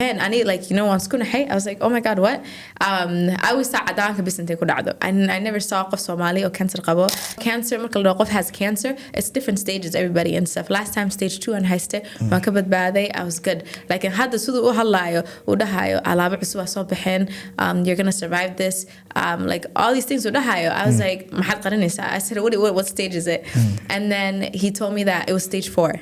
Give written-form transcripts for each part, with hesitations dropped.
And I need like, you know, once I was like, oh my God, what? I always thought Adanka bisante kudado. And I never saw of Somali or Kansarka qabo. Cancer, marka la qof has cancer, it's different stages, everybody and stuff. Last time stage 2 and hayste, waan ka badbaaday, I was good. Like in hadda siduu u hadlaayo, u dhahayo, alaaba cusub soo baxeen, you're going to survive this. Like all these things u dhahayo. I was like, maxaad qarinaysaa? I said, what stage is it? And then he told me that it was stage 4.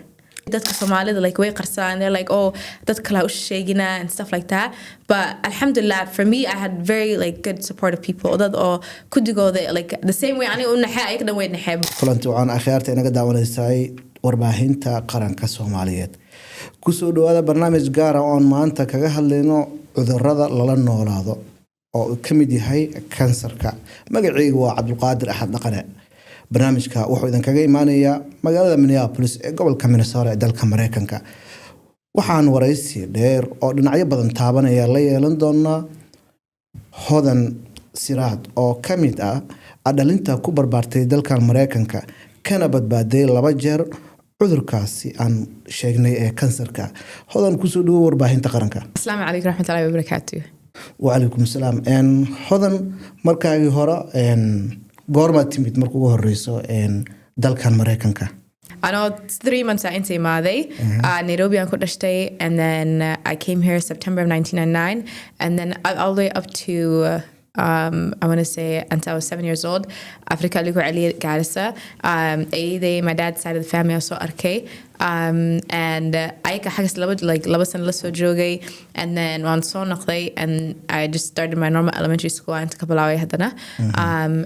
Dadka Somalida like way qarsan, they're like, oh, dad kala u sheegina and stuff like that. But alhamdulillah, for me, I had very like good supportive people. Dad oo kudigooda like the same way ani u naxay ayagana way naxay. Kulanti waxaan akhiyaarta inaga daawanaysay warbaahinta qaranka Soomaaliyeed. Ku soo dhawaada barnaamij gaar ah oo maanta kaga hadlayno cudurrada lala noolaado oo ka mid yahay kansarka. Magacaygu waa Cabdulqaadir Axad Dhaqane. barnaamijka wuxuu idin kaga imaanayaa magaalada Minneapolis ee gobolka Minnesota ee dalka Mareykanka. waxaan waraysi dheer oo dhinacyo badan taabanaya la yeelan doonaa Hodan Siraad oo kamid ah dhalinta ku barbaartay dalka Mareykanka kana badbaaday 2 jeer cudurkaasi aan sheegnay ee kansarka. Hodan ku soo dhawo warbaahinta qaranka. Assalaamu alaykum warahmatullahi wabarakatuh. Wa alaykum asalaam. Hodan markaagii hore goorma timid markuu ugu horeyso dalkan Mareykanka? I know 3 months into imaaday. Nairobi aan ku dhashtay, and then I came here September of 1999, and then all the way up to I want to say until I was 7 years old. Africa ligu cali Garissa. My dad's side of the family also arkay. And I xagas laba san la soo joogay, and then waan soo noqday, and I just started my normal elementary school inta ka bilaaway hadana.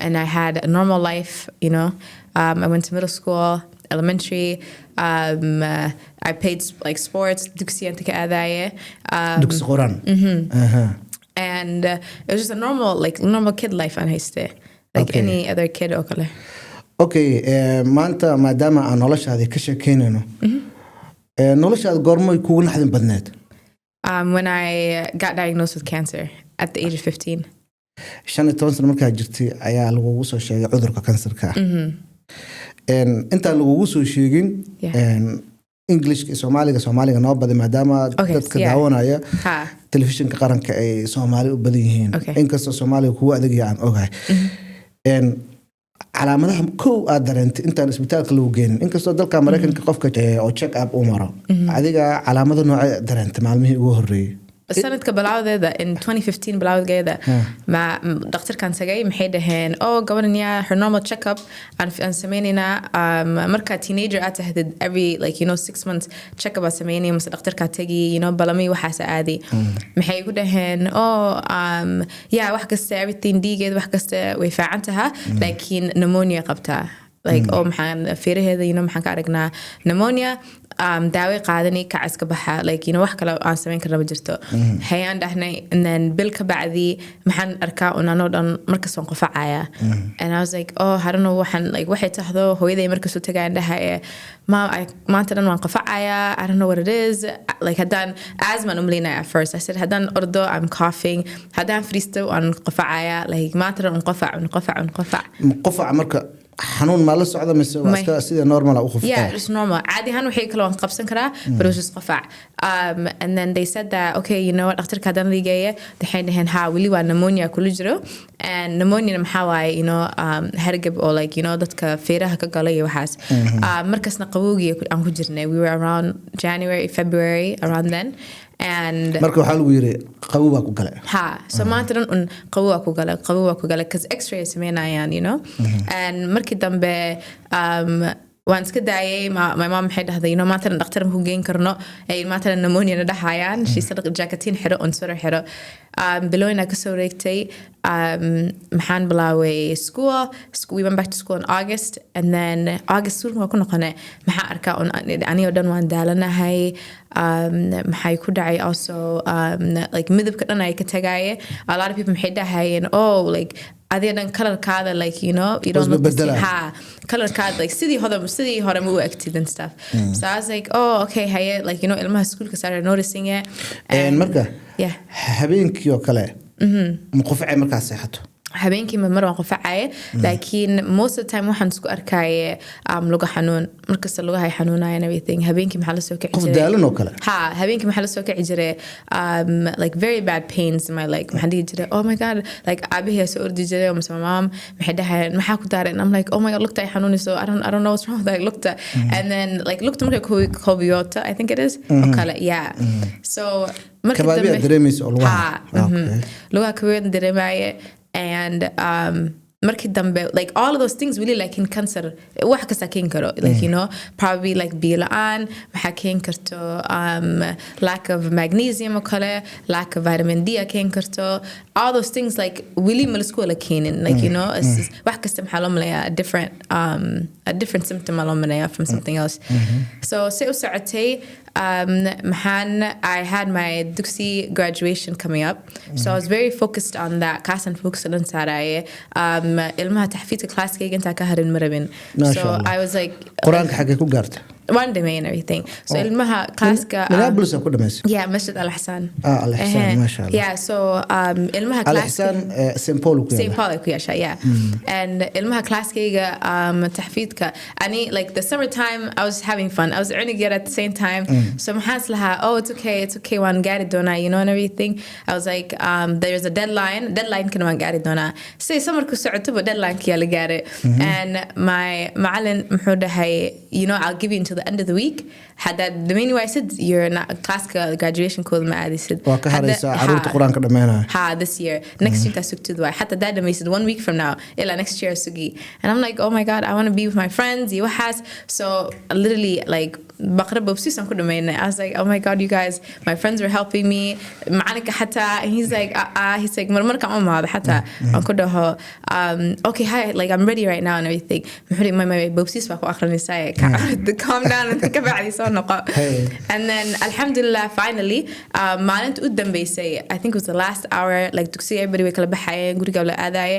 And I had a normal life, you know. I went to middle school, elementary. I played like sports, dugsi inta ka aadaye. Dugsi Quran. And it was just a normal kid life on hayste, like any other kid oo kale. Okay, maanta maadaama aan noloshaada ka sheekeynayno, noloshaada goorma kugu naxdin badneed? When I got diagnosed with cancer at the age of 15. 15 sano markaa jirtay ayaa lagu soo sheegay cudurka kansarka. Inta lagu soo sheegin English Soomaaliga noo badan maadaama dadka daawanaya telefishinka qaranka ay Somali u badan yihiin. Inkastoo Soomaaliga kuwa adag aan ogahay. calaamadaha koow aad dareentay intaan isbitaalka lagu geeynin, inkastoo dalka Mareykanka qofka oo check up u maro, adiga calaamado nooca dareentay maalmihii ugu horeeyay? sanadka bilawdeeda in 2015 bilawdeeda ma dhakhtarkan tagay maxay dhaheen gabarnya her normal check up aan sameynina marka teenager aad tahdid every 6 months check up sameynina mas dhakhtarka tagi balami waxa aadi maxay ku dhaheen wax kasta everything digeed wax kasta way fiicantaha laakiin pneumonia qabtaa maxaan fiiraheeda maxaan ka aragnaa pneumonia daawe qaadani ka iska baxa wax kale aan sameyn karna ma jirto hayaan dhahnay, and then bil ka bacdi maxaan arkaa unano dhan markas waan qofacaya. And I was like, I don't know waxaan waxay tahdo hooyaday markas u tagaan dhahay maanta dhan waan qofacaya, I don't know what it is. Haddaan asthma umleynaya at first. I said haddaan ordo I'm coughing, haddaan friisto waan qofacaya, maanta dhan qofac marka xanuun ma la socdo mise waa sida normal ah u qofka? Yeah, it's normal. Caadi ahaan waxay kala qabsan karaa, but it was just qofac. And then they said that, okay, you know what, dhakhtarka haddaan ligeeya waxay dhaheen weli waa pneumonia kula jiro. And pneumonia maxaa waaye, hergeb oo dadka feeraha ka gala iyo waxaas. Markasna qabowgii aan ku jirnay. We were around January, February, around then. And marka waxa lagu yiri qabow baa ku galay. So maanta dhan qabow baa ku galay cuz x-ray sameynayaan, and markii dambe waan iska daayay. My mom waxay dhahday maanta dhan dhakhtar ma ku geyn karno, maanta dhan pneumonia na dhahayaan. She said jacketin xiro on sweater xiro. Bilowna ka soo reegtay. Maxaan bilaaway school. We went back to school in August, and then August school ku noqonay maxaa arkaa aniga dhan waan daalanahay. Maxay ku dhacay also midabka dhan ay ka tagaye. A lot of people maxay dhahayeen adiga dhan colorkaada you don't look the same. Colorkaada sidii hore ma u egtid and stuff. So I was like, okay, haye ilmaha schoolka started noticing it. And marka habeenkii oo kale ma qofacay markaa seexato? habeenkii mar waan qofacay laakiin most of the time waxaan isku arkay luga xanuun markasta lugaha ay xanuunayaan and everything habeenkii maxaa la soo kici jiray qofdaalan oo kale habeenkii maxaa la soo kici jiray like very bad pains in my leg maxaa dhihi jiray oh my god like aabihi soo ordi jiray oo mom maxay dhahayn maxaa ku daareen I'm like oh my god lugta ay xanuunayso I don't know what's wrong with that lugta and then like lugta markay koobiyota I think it is oo kale yeah so markii dambe dareemayso lugaha kaweyn dareemaye and markii dambe like all of those things really like in cancer wax kasta keen karo like you know probably like bilaan waxa keen karto lack of magnesium or kale lack of vitamin D keen karto all those things like really malasku la keenin like you know wax kasta maxaa loo malaya a different symptom loo malaya from something else so say u socotay I had my Advocacy graduation coming up so I was very focused on that kasan focused on saraye ilmaha taxfiidka classkayga inta ka harin marabin so I was like quraanka xagee ku gaartay one day and everything so ilmaha classka Nablus ku dhameysay yeah Masjid Al-Ihsan Al-Ihsan ma sha Allah yeah so ilmaha classka Al-Ihsan St. Paul ku yasha yeah and ilmaha classkayga taxfiidka ani like the summertime I was having fun I was earning it at the same time so maxas laha oh it's okay one gaari doona you know and everything I was like there's a deadline kan waan gaari doona say summerku socoto but deadline kiya la gaare and my ma'alin muxuu dhahay you know I'll give you until the end of the week had that the main way I said you're not class graduation code ma aadi said waa ka haraysa caruurta quraanka dhameynaa this year next year tasugtid way hatta dad ma said 1 week from now ila next year sugi and I'm like oh my god I want to be with my friends you has so literally like baqrab obsession ku dhameynaa I was like oh my god you guys my friends were helping me maalinka hatta he's like marmarka ma maada hatta aan ku dhaho okay hi like I'm ready right now and everything muxuu my obsession baa ku akhrinaysaa calm down and think about it so noqo and then alhamdulillah finally maalinta u dambeysay I think it was the last hour like dugsiga everybody way kala baxayeen guriga la aadaye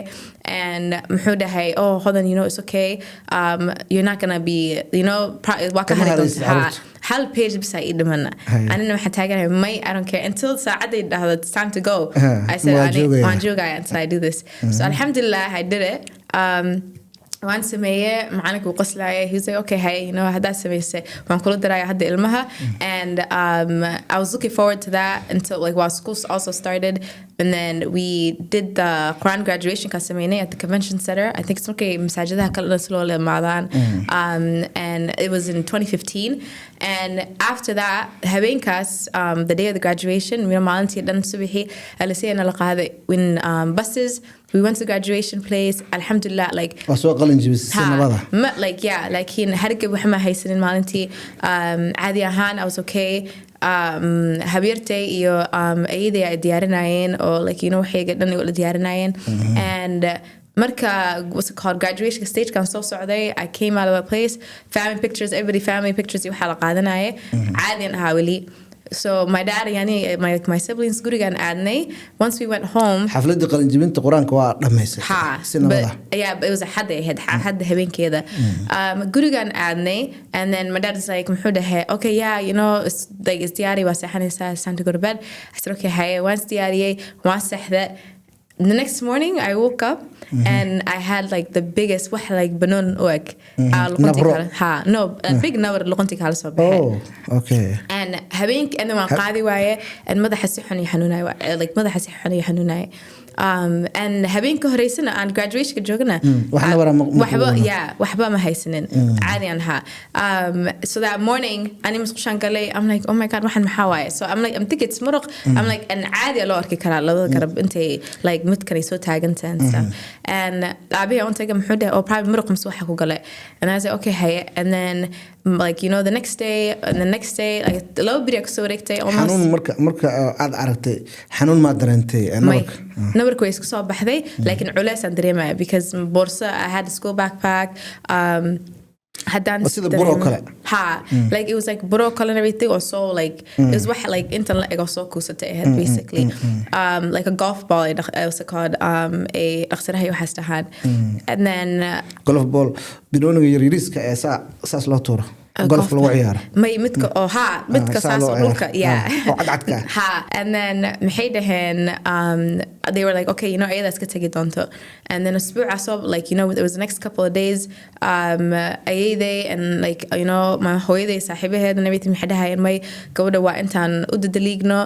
and muxuu dhahay oh Hodan you know it's okay you're not going to be you know waa ka hari doontaa hal page bisa ii dhimana anina waxaan taaganahay may I don't care until saacaday dhahdo it's time to go I said waan joogaya until I do this so alhamdulillah I did it waan sameeyay macalinku uu qoslaayay he was like okay hey you know hadaa sameysay waan kula daraya hadda ilmaha and I was looking forward to that until like while school also started and then we did the Quran graduation ka sameynay at the convention center I think it's okay masaajadaha kala soo leemadaan and it was in 2015 and after that habeenkaas the day of the graduation we maalintii dhan subaxii alasayna la qaaday in buses we went to the graduation place alhamdulillah like wasoo qalin jibis sanabada like yeah like in hargab waxa ma haysanin maalintii caadi ahaan I was okay habirtay iyo ayday ay diyaarinayeen oo like you know waxayga dhan ay diyaarinayeen and marka what's it called graduation stage kan soo socday I came out of the place family pictures waxa la qaadanayay caadi ahaa wali so my dad yani my siblings gurigan aadnay once we went home xafladda qalin jibinta quraanka waa dhameysay sinabada yeah it was a had habeenkeeda gurigan aadnay and then my dad is like muxuu dhahay okay yeah you know it's like it's diyaari waa saxanaysa it's time to go to bed I said okay hay once diyaariyay waan saxda the next morning I woke up and I had like the biggest wax like banon oak big nabar luqunti kala soo baxay okay and habeenk and waan qaadi waaye and madaxa si xun xanuunay like madaxa si xun xanuunay and habeenka horeysana aan graduation ka joogna waxba ma haysanin caadi aan ha so that morning ani musqushan galay I'm like oh my god waxan maxaa waaye so I'm like I'm thinking it's muruq I'm like and caadi loo arki karaa labada garab intay like mid kale soo taagantaan and aabihi on taga muxuu dhahay oo private muruq mus waxa ku galay and I said okay hay and then like you know the next day like loo biriya soo wareegtay almost xanuun marka aad aragtay xanuun ma dareentay nabarku way isku soo baxday laakiin culays aan dareemay because borsa I had a school backpack Hodan like it was like broccoli and everything or so like it was what like internet like so kusata ahead basically like a golf ball it was called a akhsaraha you has to had and then golf ball bidoniga yariiska ee saas loo tuuro golf lagu ciyaaro may midka oo midka saas oo dhulka yeah cadcadka and then maxay dhahan they were like, okay, you know, that's gonna take it donto. And then I saw, like, you know, it was the next couple of days, ayayday and like, you know, my hooyaday saaxiibaheed and everything had hayan may gabadha waa intaan u dadaliigno,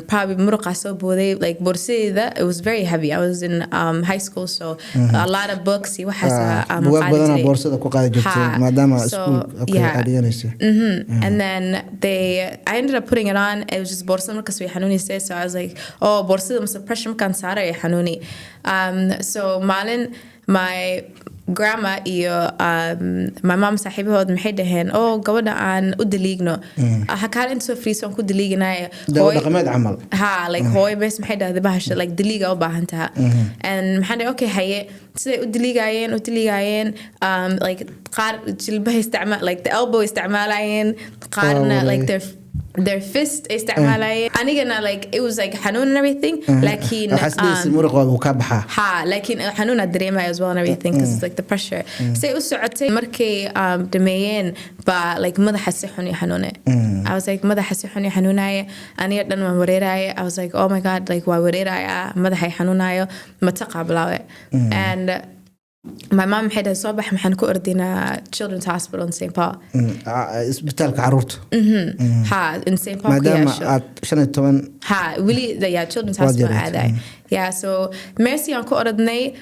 probably muruqa soo booday, like borsideeda, it was very heavy. I was in high school, so a lot of books waxaas buug badan boorsada ku qaadi jirtay maadaama school adiyanaysa. And then I ended up putting it on. It was just borsada markas way xanuunisay, so I was like, oh, borsada must pressure markaan saaray xanuuni. So maalin my grandma iyo my mom saaxiibahood maxay dhaheen, oh, gabadha aan u daliigno, ha kaal inta soo friiso aan ku daliiganayo dhaqameed camal, like hooy bes maxay dhahday bahasha like daliiga u baahan taha. And maxaan dhahay, okay, haye siday u daliigayeen like qaar jilbaha isticmaal, like the elbow isticmaalayeen, qaarna like their fist استعمالي أنا like it was like حنون and everything لكن حسيت المرق وكبحة لكن حنون الدريمة as well and everything because it's like the pressure سأسعتي مركي دميين با like ماذا حسيحني حنونة I was like ماذا حسيحني حنونة أنا يردن وريراي I was like oh my god like وريراي ماذا حي حنونة ما تقابله and my mom had a صباح محن كوردينا children's hospital in St. Paul. إسبتالك عروت. in St. Paul. مادام عشان التوان. really yeah children's hospital هذا. Yeah, so mercy on كوردني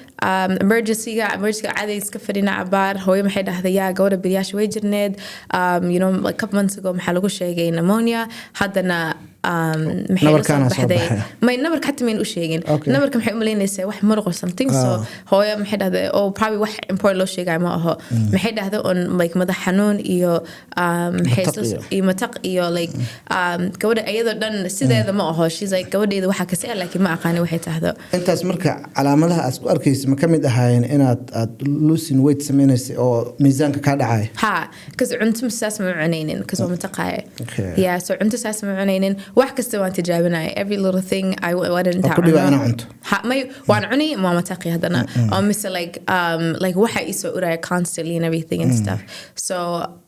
emergency عادي يسكفرينا عبار هو محد هذا يا جورا برياش ويجرند you know like couple months ago محلو شيء جاي pneumonia حدنا نبر كان صباح ما نبر حتى من وشيء نبر كم حيملين يسوي واحد مرق or something so هو محد هذا أو probably واحد important لو شيء جاي ما هو محد هذا on like ماذا حنون إيو محيس متق إيو like جورا أيضا دن سيدا إذا ما هو she's like جورا إذا واحد كسر لكن ما أقاني واحد هذا أنت اسمك على عملها أركيس ما كم دهاين إن لوسين ويت سمينس أو ميزانك كذا عاي كز عنتم ساس معنينين كز هو متقاعد yeah so عنتم ساس معنينين واحد كستوان تجاوبنا every little thing I wanted to أقول أنا عنت ما وأنا عني ما متقي هذانا أو مثل like واحد يسوي أورا constantly and everything and stuff so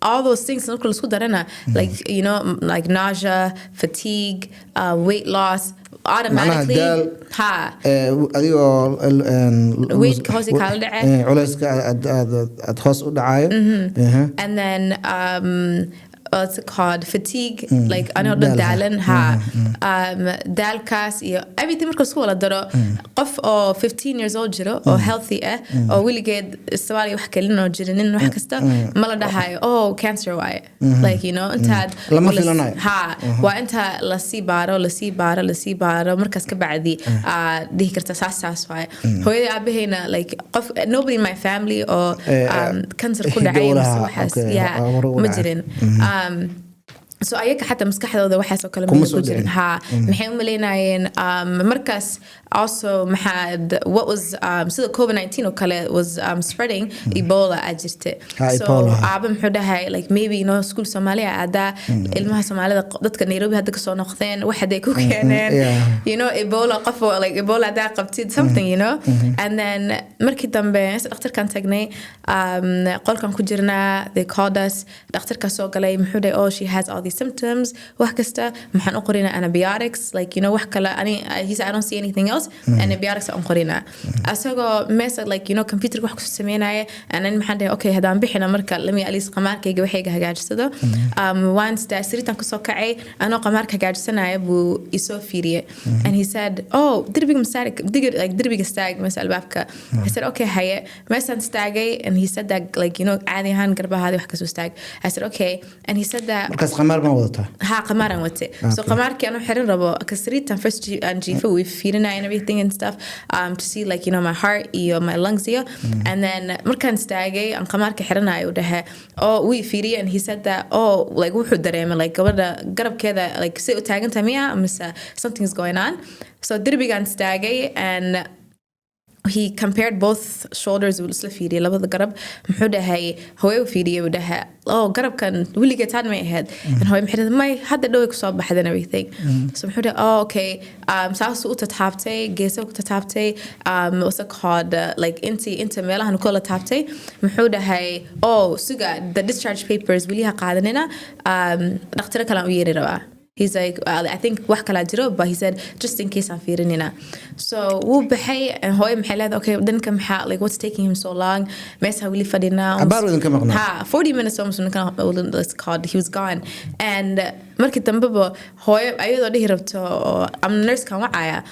all those things نقول سكوت درنا like you know like nausea fatigue weight loss automatically أديو weight كوزي كالدعة علاسك أتخص دعاية and then what's it called fatigue like I know دالن dalkas everything مركز سكول درو قف أو 15 years old جرو أو healthy أو willy جد السوالي وحكي لنا جرينين وحكسته ما له دهاي أو cancer واي like you know أنت لما في لنا وأنت لسي بارو مركز كبعدي ده كرت ساس واي هو إذا أبيهنا like قف nobody in my family أو كانسر كل عين مسوحس مجرين so ayaka حتى مسكحدooda waxaas oo kale ma ku jirin maxay u maleynayeen markaas also maxad what was so COVID-19 oo kale was spreading Ebola ajirte so aaba muxuu dhahay like maybe you know school Somali ada ilmaha Soomaalida dadka Nairobi hadda ka soo noqdeen waxay ku keeneen you know Ebola qofo like Ebola da qabtid something you know and then markii dambe dhakhtarkan tagnay qolkan ku jirna they called us dhakhtarka soo galay muxuu dhahay oh she has all these symptoms وحكسته محن أقرينا antibiotics like you know وحكلا he said I don't see anything else antibiotics أقرينا أسوأ مثلا like you know computer وحكس سميناه أنا محن ده okay هذا بيحنا مركل لمي أليس قمار كي جو حاجة هجاج سده once ده سريت أنك سوكعي أنا قمار كهجاج سنة يبو يسوفيريه and he said oh دربي مسارك دربي استاج مثلا بابك I said okay هيا مثلا استاجي and he said that like you know عادي هان قربها هذه وحكس استاج I said okay and he said that مركز قمار ما وضعته قمار وتي so قمار كأنه حرر ربو كسريت first and we feeding and everything and stuff to see like you know my heart my lungs and then مركان استاجي أن قمار كحرنا يوده we feeding and he said that like وحده دريمة like قرب كذا like سيء تاجن تمية مس something's going on so دربي كان استاجي and he compared both shoulders والسلفيري لبض قرب محوده هاي هو وفيري وده قرب كان ولي جت هذا ما يهد and هو محدد ما حد لو يكسب بحد and everything so محوده okay ساسو تتحبتي جيسو تتحبتي what's it called like انت ماله هنقول تتحبتي محوده هاي سجى the discharge papers وليها قاعدنا دكتور كلام ويري روا He's like, I think wax kala jiro, but he said, just in case I'm fiirinina. So wuu baxay, and hooyo maxay leedahay, okay, dhanka maxaa, like, what's taking him so long? Meesha wili fadhinaa. Abaar wadin ka maqnaa. Ha, 40 minutes almost it's called. He was gone. And markii dambeba hooyo ayadoo dhihi rabto, I'm nurse kan wacaya.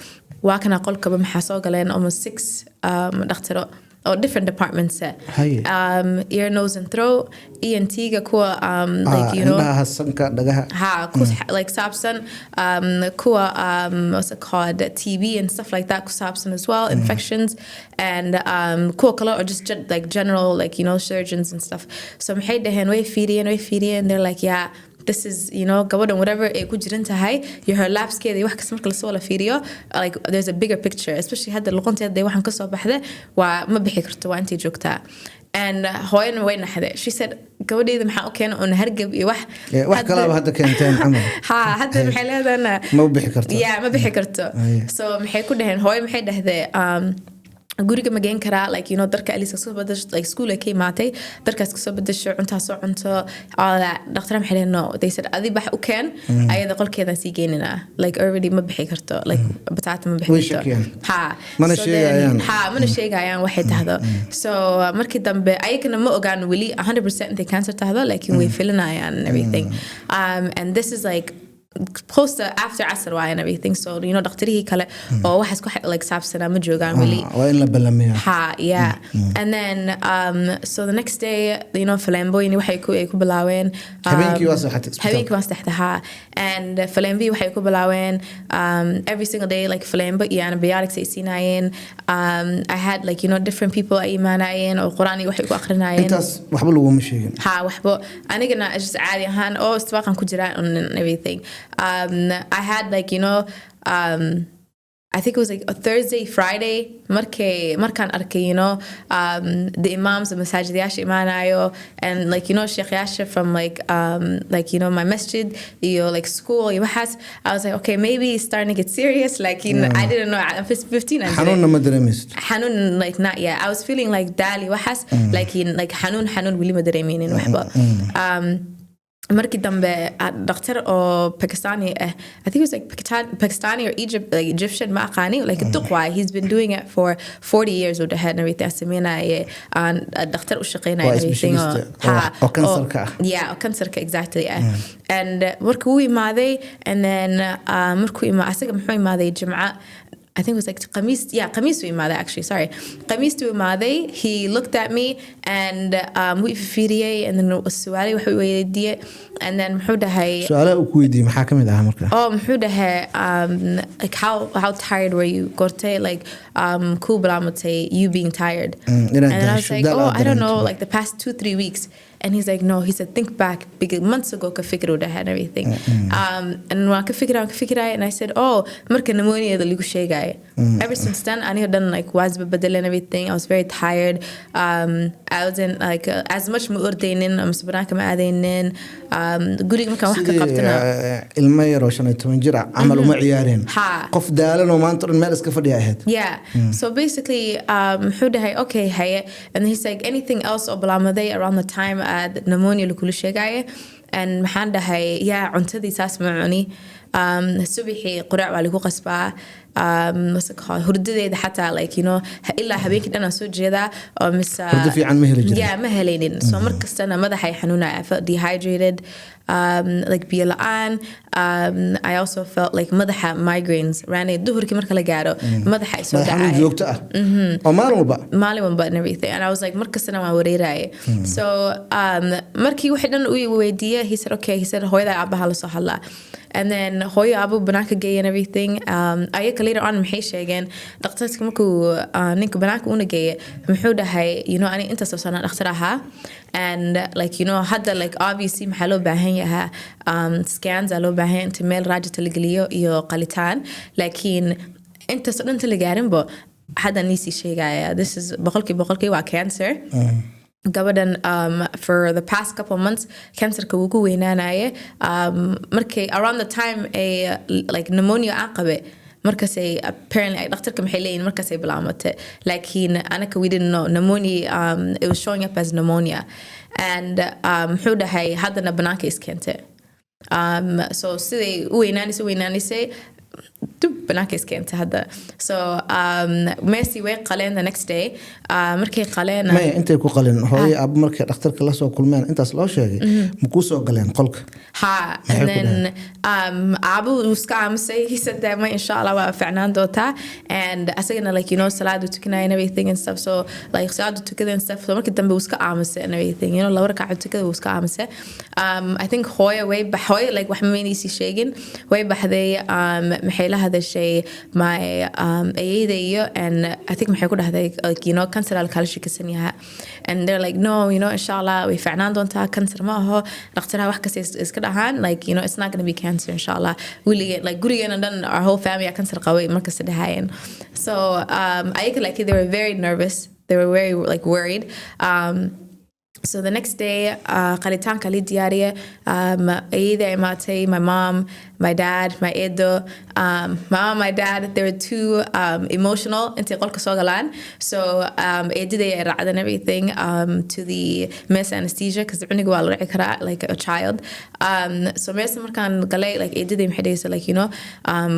Waa kana qolkaba maxaa soo galeen almost 6 dhaqtaro or different departments. Ear, nose and throat, ENT ga kuwa like you know sanka dhagaha like saabsan kuwa what's it called, TB and stuff like that, saabsan as well, infections, and kuwa kale or just like general, like, you know, surgeons and stuff. So maxay dhahen way fiiriyeen, and they're like, yeah, this is, you know, gabadhan whatever ay ku jiran tahay, iyo her labskeeda iyo wax kasta marka lasoo la fiiriyo, like there's a bigger picture, especially hadda luqunteeda waxaan ka soo baxda waa ma bixi karto, waa intii joogtaa. And hooyana way naxday. She said, gabadheeda maxaa u keena un hargab iyo wax kalaaba hadda keenteen camal. Hadda maxay leedahay ma bixi karto. Ma bixi karto. So maxay ku dhaheen, hooyo maxay dhahday, guriga ma geen karaa, like, you know, darka Elisa soo badasho, like school ay ka imaatay, darkaas soo badasho, cuntaa soo cunto, all that. Doctor maxay leeyahay, no, they said adi bax u keen, ayada qolkeeda sii geenina, like already ma bixi karto, like bataata ma bixi karto. Mana sheegayaan waxay tahdo. So markii dambe ayagana ma ogaan wali 100% intay cancer tahdo, like way filinayaan and everything. And this is like close to after Asr and everything, so you know dhaqtarihii kale oo waxaas ku like saabsan ma joogaan wali waa in la balamiyo. And then so the next day, you know, Falanqeyn waxay ku bilaaween habeenkii waa saxda and Falanqeyn waxay ku bilaaween every single day, like Falanqeyn iyo antibiotics ay siinayeen. I had, like, you know, different people ay imaanayeen oo quraani waxay ku aqrinayeen. intaas waxba lagu ma sheegin. waxba anigana just caadi ahaan oo istibaqan ku jiraan and everything. I had, like, you know, I think it was like a Thursday, Friday, markaan arkay, you know, the imams, the masajid yaasha imaanayo, and, like, you know, sheikh yaasha from like, you know, my masjid, you know, like school, waxaas. I was like, okay, maybe it's starting to get serious, like, you know, I didn't know, I'm 15. Hanun ma dareemaysid. Hanun, like, not yet. I was feeling like dali waxaas, like hanun wili ma dareeminin waxba. markii dambe doctor oo Pakistani, I think it was like Pakistani or Egyptian ma aqaani, like duqwa, he's been doing it for 40 years with the head and everything. Sameynaya aan doctor u shaqeynaya everything oo kansarka. Kansarka, exactly. And markuu imaaday, and then markuu imaaday asaga muxuu imaaday Jumca, I think it was like Qamis to Imada, actually, sorry. Qamis to Imada, he looked at me and we fidiyay, and then Suali wuxuu weydiiyay, and then muxuu dhahay su'aalaha uu ku weydiiyay maxaa kamid ah marka? Muxuu dhahay like how tired were you? Gortay, like ku bilaamtay you being tired. And I was like, I don't know, like the past 2-3 weeks. And he's like, no, he said, think back, because months ago ka fikir wada had everything. And waan ka fikiray, and I said, marka pneumonia da ligu sheegay. Ever since then, aniga dhan like was badal and everything. I was very tired. I wasn't like as much ma ordaynin, masbaraanka ma aadaynin. Guriga markaan wax ka qabtana ilma yar oo 15 jir amal uma ciyaareen. Qof daalan oo maanta dhan meel iska fadhiya ahayd. So basically muxuu dhahay, okay, haye, and he's like, anything else oo bilaamaday around the time pneumonia lakula sheegay, and maxaan dhahay, cuntadii saas ma cuni, subaxii quraac waa lagu qasbaa, hurdadeeda xataa, like, you know, ilaa habeenkii dhan aan soo jeedaa oo mise hurdo fiican ma heli jirin. Ma helaynin. So markastana madaxay xanuunaya. I felt dehydrated, like biyo la'aan. I also felt like madaxa migraines raanay duhurkii marka la gaaro madaxa ay soo dhacay joogto ah oo maalin walba and everything, and I was like markastana waan wareeray. So markii wixii dhan uu weydiiyay, he said, okay, he said hooyada aabaha la soo hadlaa. And then hooyo abu banaanka geeyay and everything. Ayaka later on maxay sheegeen dhaqtarka markuu ninka banaanka una geeyay muxuu dhahay, you know, ani inta soo sana dhaqtar ahaa, and like, you know, hadda like obviously maxaa loo baahan yahaa scans loo baahan inta meel raajita la geliyo iyo qalitaan, laakiin inta soo dhanta la gaarinbo hadda niisii sheegaya this is boqolkii waa cancer. Gabadhan for the past couple of months kansarka wuu ku weynaanaya, markay around the time like pneumonia aan qabe, markaasay apparently dhaqtarka maxay leeyihiin markaasay bilaamatay, laakiin anaka we didn't know pneumonia, it was showing up as pneumonia, and muxuu dhahay haddana banaanka iskeentay. So siday u weynaanaysa dub banaanka iska inta hadda. So Messi way qaleen the next day. Markay qaleen ma intay ku qaleen hooyo aab markay dhakhtarka la soo kulmeen intaas loo sheegay ma ku soo galeen qolka and then abu uska amsay he said that inshallah wa fi'naan doota and asagana like salaad tukanay and everything and stuff, so like salaad tukada and stuff, so markii dambe uska amsay and everything laba rakac tukada uska amsay. I think hooyo way hooyo like wax meynaysi sheegin way baxday maxay la hadashay my ayeedayo and I think maxay ku dhahday like cancer kala shikasan yahay and they're like no inshallah way fi'naan doontaa cancer ma aho dhakhtarha wax kasta iska dhahan like it's not going to be cancer inshallah like gurigeena dhan our whole family cancer qaway marka sadhaayeen. So I like they were very nervous, they were very like worried. So the next day qalitaanka li diyaariye ayda imaatay my mom, my dad, my edo, my dad, they were too emotional intay qolka soo galaan. So eedaday ay raacdan everything to the mass anesthesia because cunuga waa la raaci karaa like a child. So meesa markaan galay like eedaday maxay dhahaysa like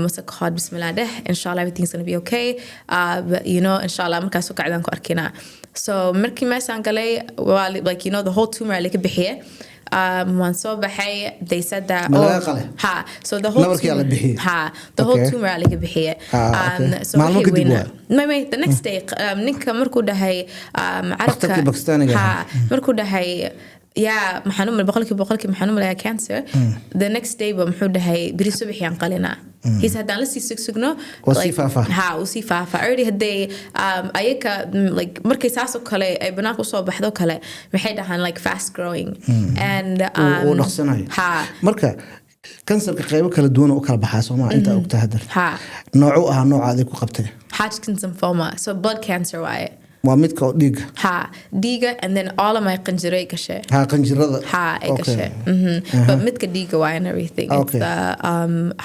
wasa qad bismillah deh inshallah everything's going to be okay. Inshallah markaas soo kacdaan ku arkina. So markii meesaan galay like the whole tumor like bixiye waan soo baxay, they said that so the whole tumor like bixiye. So the next day ninka markuu dhahay arabka markuu dhahay maxanum boqolkiiba maxanum laga cancer, the next day ba muxuu dhahay biri subaxiyaan qalina. He said hadaan la sii sugsugno usii faafa already hadday ayaka like markay saas oo kale ay banaanka usoo baxdo kale maxay dhahaan like fast growing and naqsanayo marka kansarka qaybo kala duwan oo kala baxaa Soomaaliya inta ogta hadar noocu noocaadi ku qabtay Hodgkin's lymphoma, so blood cancer waaye waa midka dhiiga dhiiga and then all of my qanjiro ay gashay qanjirada ay gashay but midka dhiiga waa and everything it's the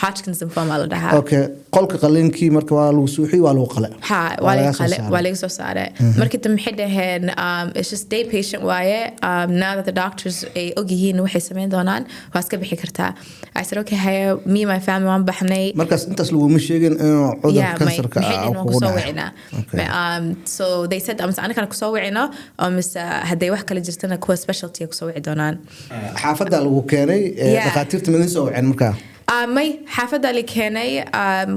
Hodgkin's lymphoma la dhahaa. Okay, qolka qalinkii marka waa lagu suuxi waa lagu qale waa laga soo saaray markii tan maxay dhaheen it's just day patient waaye now that the doctors ay ogyihiin waxay sameyn doonaan waa iska bixi kartaa. I said okay, me and my family waan baxnay markaas intaas lagu ma sheegin inuu cudur kansarka ku dhacay. So they said أنا كان كسوعنا مس هدي واحد كله جرتنا كوا specialty كسوع دونان حافظة لو كاني دكاترة من نسوي عن مكان ماي حافظة اللي كاني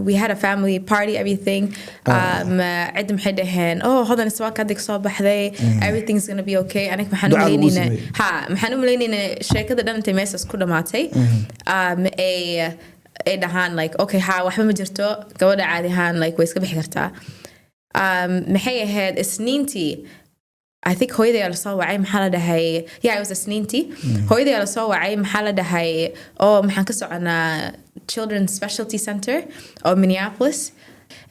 we had a family party everything عدم حدهن هذا نسوا كدك صباح ذي everything's gonna be okay. أنا محنو ملينينا محنو ملينينا شركة ده أنت ماسس كل ماتي دهان like okay واحد مجرته جودة عادي هان like ويسك بحكرتها maxay ahayd isniintii I think hooyaday la soo wacay maxaa la dhahay it was isniintii hooyaday la soo wacay maxaa la dhahay maxaan ka soconaa Children's Specialty Center of Minneapolis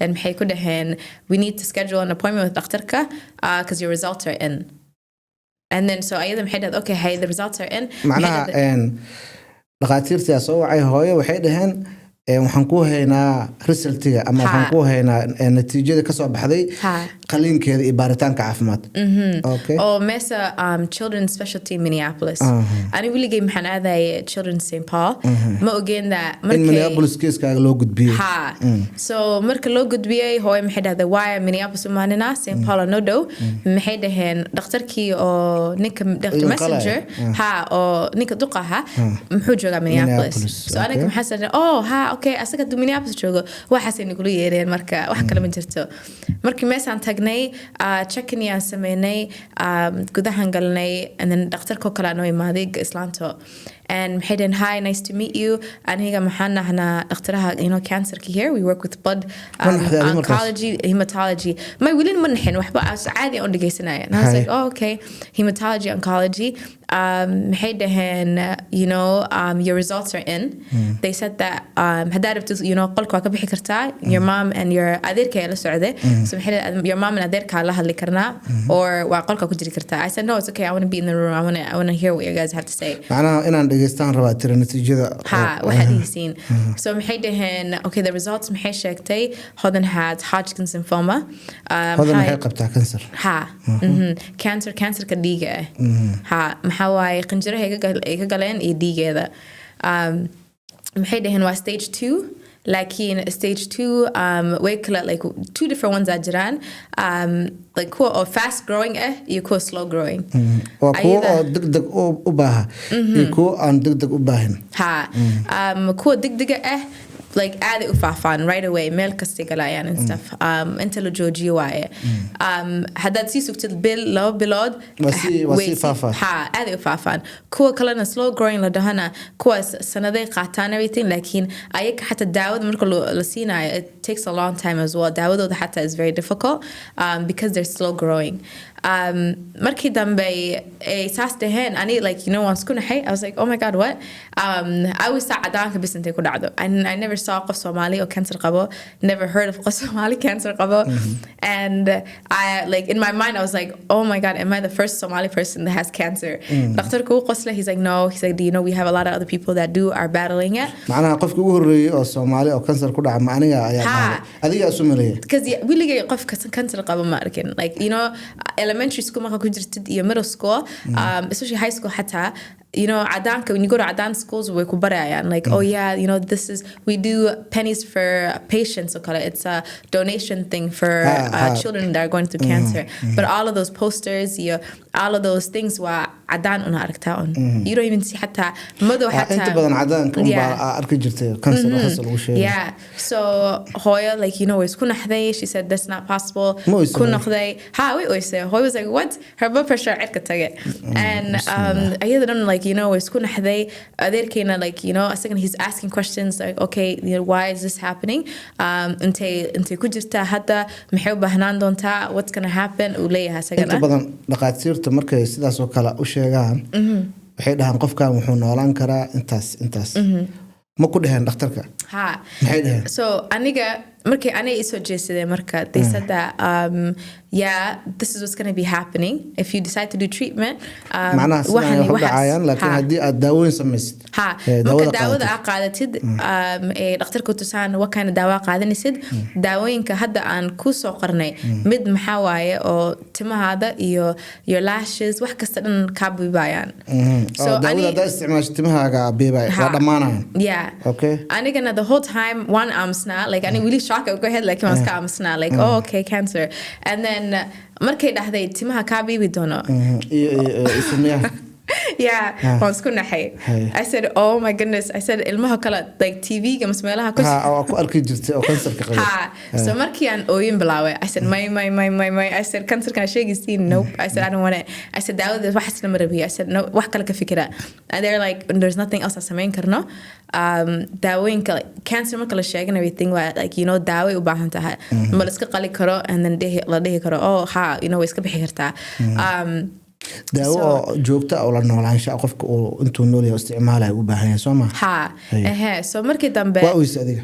and maxay ku dhaheen we need to schedule an appointment with dhakhtarka because your results are in and then so ayada maxay dhahay okay the results are in macnaha dhakhaatiirtii soo wacay hooyo waxay dhaheen waxaan ku haynaa resultiga ama waxaan ku haynaa natiijada ka soo baxday qalinkeeda iyo baaritaanka caafimaad. Okay mesa Children's Specialty Minneapolis ani wiligay maxaan aaday Children's St. Paul ma ogeyn that markay Minneapolis case-kaaga loo gudbiyay so marka loo gudbiyay hooyo maxay dhahday why Minneapolis umaanina St. Paul no do maxay dhaheen dhakhtarkii oo ninka Dr. Messenger oo ninka duqaha muxuu joogaa Minneapolis. So aniga maxaa sameeyay okay asaga Minneapolis joogo waxaas ay kula yeereen marka wax kale ma jirto. Markii meesaan tagnay check-in aan sameynay gudahan galnay and then dhakhtarka kale noo imaaday islaanto and Hayden, hi, nice to meet you. Aniga maxaan nahnaa dhakhtaraha cancerka here. We work with blood oncology, hematology. My wilin ma nahin waxba caadi aan dhageysanaya. And I was like, okay, hematology, oncology. Hayden, your results are in. They said that haddaad rabto qolka waa ka bixi kartaa. Your mom and your adeerka la socday. So your mom and adeerka la hadli karnaa or waa qolka ku jiri kartaa. I said no, it's okay. I want to be in the room. I want to hear what you guys have to say. degeystaan rabaa tira natiijada waxaad haysiin. So maxay dhaheen okay the results maxay sheegtay Hodan had Hodgkin's lymphoma. Hodan maxay qabtaa kansar cancerka dhiiga maxaa waaye qanjiraha ay ka galeen iyo dhiigeeda maxay dhaheen waa stage 2 لكن stage 2 way kala like 2 different ones are jiraan like kuwa oo fast growing iyo kuwa slow growing waa kuwa oo degdeg u baahan iyo kuwa aan degdeg u baahan kuwa degdega like add it faafan right away meel kasta galayaan and stuff inta la joojiyo waaye haddaad sii sugtid bil laba bilood wasi faafan add it faafan kuwa kalena slow growing la dhahana kuwaas sanaday qaataan everything laakiin ayaga xataa daawada marka la siinayo it takes a long time as well daawadooda xataa is very difficult because they're slow growing markii dambe ay saas dhaheen ani like you know waan isku naxay I was like oh my god what I always thought cadaanka bis intay ku dhacdo I never saw qof Somali oo cancer qabo never heard of qof Somali cancer qabo and I like in my mind I was like oh my god am I the first Somali person that has cancer dhakhtarku uu qosla he's like no he's like do you know we have a lot of other people that are battling it macnaha qofkii ugu horeeyay oo Somali oo cancer ku dhacay ma aniga ayaa adiga isu maleeyay because willigay qof cancer qabo ma arkin like you know elementary school marka ku jirtid iyo middle school especially high school حتى you know عدانك when you go to Adan schools we kubarayaan like oh yeah you know this is we do pennies for patients so it's a donation thing for children that are going through cancer but all of those posters all of those things were Adan una arktaan you don't even see حتى مدو حتى انت بدن عدان كم arki jirtay cancer waxa lagu sheegay yeah so hoya like you know isku naxday she said that's not possible ku naxday we say hoya was like what her blood pressure cirka tagay and ayadana like you know isku naxday adeerkeena like you know second he's asking questions like okay you know why is this happening intay ku jirta hadda maxay u baahnaan doontaa what's going to happen uu leeyahay sagana inta badan dhaqaatiirta markay sidaas oo kale u sheegaan waxay dhahaan qofkan wuxuu noolaan karaa intaas ma ku dhahan dhakhtarka maxay dhahan so aniga markay anay isoo jeesadeen marka they said that yeah this is what's going to be happening if you decide to do treatment waxaan dhacayaan laakiin hadii aad daaweyn samaysid marka daawada aad qaadatid ee dhakhtarku tusaan what kind of daawa qaadanaysid daawooyinka hadda aan ku soo qarnay mid maxaa waaye oo timahaada iyo your lashes wax kasta dhan ka biibayaan so daawada isticmaasho timahaaga biibay waa dhamaanayaan yeah okay anigana the whole time one amsna like ani really shocked go ahead like I'm amsna like oh okay cancer and then markay dhahday timaha ka biibi doono yeah waan isku naxay I said oh my goodness I said ilmaha kala like TV ga masmeelaha ku arki jirtay oo kansarka qaba so markii aan ooyin bilaaway I said my I said kansarka sheegaysiin nope I said I don't want it I said daawada wax isla marabiya I said no wax kale ka fikira and they're like there's nothing else I samayn karno daawooyinka cancer marka la sheegay everything like you know daawo u baahan tahay ma la iska qali karo and then la dhihi karo oh you know way iska bixi kartaa daawo joogta oo la noolaansha qofka oo intuu nool yahay isticmaalayo u baahan yahay Soomaa so markii dambe waa weys adiga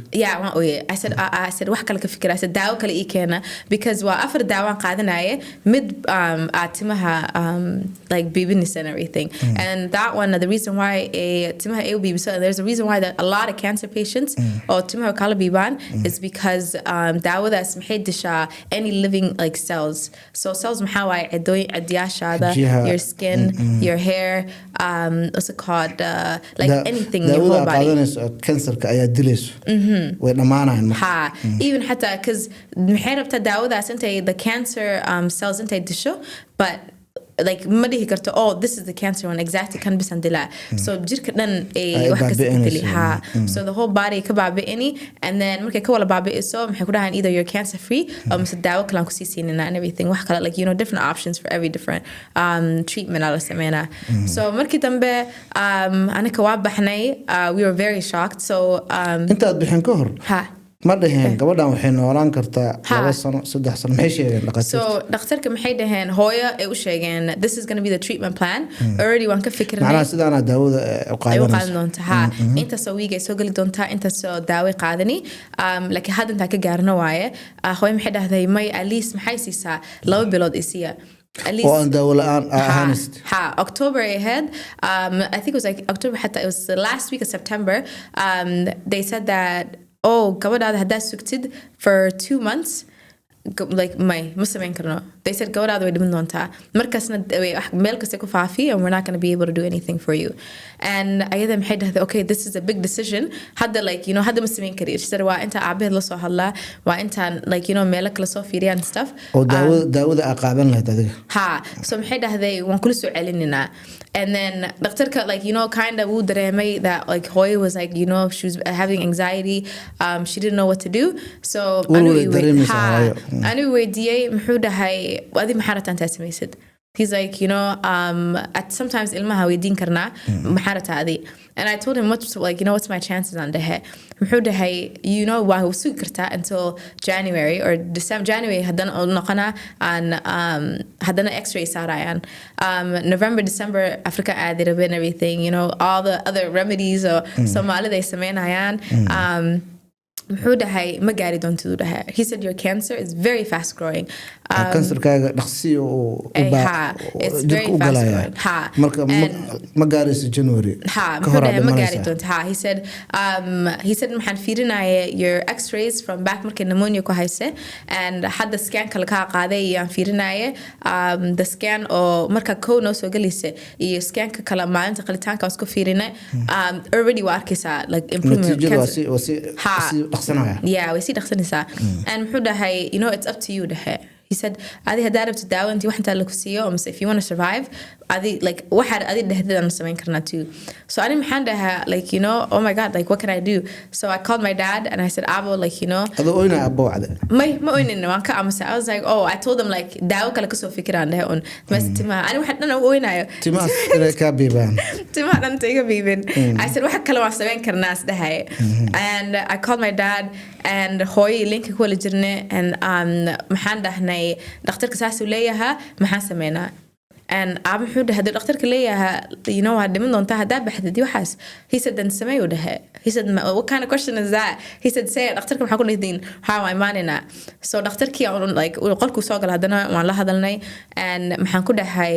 I said wax kale ka fikira I said daawo kale ii keena because waa afar daawaan qaadanaye mid timaha like babies and everything and that one the reason why timaha ay babies so there's a reason why that a lot of cancer patients or timaha kala bibaan is because daawadaas maxay dishaa any living like cells so cells maxaa waaye cidiyaashaada your skin your hair what's it called like anything in your whole body kansarka ayaa dilayso way dhamaanayaan even hatta cuz maxay rabtaa daawadaas intay the cancer cells intay disho but like ma dhihi karto oh this is the cancer one exactly kan bisan dila so jirka dhan wax ka sidili so the whole body ka baabi'ini and then markay ka wala baabi'iso maxay ku dhahaan either you're cancer free or mise daawo kale aan ku sii siinina and everything wax kale like you know different options for every different treatment ala sameena so markii dambe anaka waa baxnay we were very shocked so intaad bixin ka hor ma dhaheen gabadhan waxay noolaan kartaa 2 sano 3 sano maxay sheegeen dhakhtarka so dhakhtarka maxay dhaheen hooyo ay u sheegeen this is going to be the treatment plan already waan ka fikirnay macnaha sidaana daawada u qaadanayso inta soo wiigay soo gali doontaa inta soo daawo qaadani laakiin hadda inta ka gaarno waaye hooyo maxay dhahday may at least maxay siisaa 2 bilood isiya at least on dawlaan ahanist October ahead I think it was like October hatta it was the last week of September they said that oh gabadhaada haddaad sugtid for 2 months like ma samayn karno. They said gabadhaada way dhiman doontaa markaasna meel kasta ku faafi and we're not going to be able to do anything for you. And ayada maxay dhahday okay, this is a big decision hadda like you know hadda ma samayn kari. She said waa inta aabaheed la soo hadlaa waa intaan like you know meel kala soo fiiriyaan stuff oo daawada aqaaban lahayd adiga ha. So maxay dhahday waan kula soo celinina. And then doctorka like you know kind of wuu dareemay that like Hoy was like you know she was having anxiety, she didn't know what to do. So anu weydiyay muxuu dhahay adi maxaa rabtaa intaa samaysid. He's like you know at sometimes ilmaha weydiin karnaa maxaa rabtaa adi. And I told him what's like you know what's my chances on dhahay muxuu dhahay you know waa sugi kartaa until January or December. January haddana noqona aan haddana x-ray saarayaan. November December Africa aadi rabin everything you know all the other remedies or Somali they sameynayaan. muxuu dhahay ma gaari doonto dhahay. He said your cancer is very fast growing. Kansarkaaga dhaqsi oo it's very fast growing. Marka ma gaarayso January muxuu dhahay ma gaari doonto. He said maxaan fiirinaya your x-rays from back markay pneumonia ku hayse and hadda scan kale ka qaaday ayaan fiirinaya the scan oo marka koo noo soo galaysa iyo scan ka kala maalinta qalitaanka isku fiirinay already waa arkaysaa like improvement yeah we see dhaqsanaysaa. And muxuu dhahay you know it's up to you dhahay. He said adi hadaa rabto daawo intii wax intaa lagu siiyo if you want to survive adi like waxaad adi dhahdeedaan samayn karnaa too. So ani maxaan dhahaa like you know oh my god like what can I do. So I called my dad and I said abo like you know ado oyna abo wacda ma oynin waan ka amase. I was like oh I told them like daawo kale kasoo fikiraan dhahay on mas timaha ani waxaan dhan oynayo timaha inay ka biibaan timaha dhan tayga biibin. I said waxa kale waan samayn karnaa dhahay. And I called my dad and Hoy link ku wala jirne and maxaan dhahnay dhakhtarka saas uu leeyahay maxaan sameynaa. And muxuu dhahay dhakhtarka leeyahay you know waa dhiman doontaa hadaa baxdid waxaas. He said then samee u dhahay. He said what kind of question is that. He said say dhakhtarka maxaa ku leeyihiin how am I manina. So dhakhtarkii like qolku soo gal hadana waan la hadalnay and maxaan ku dhahay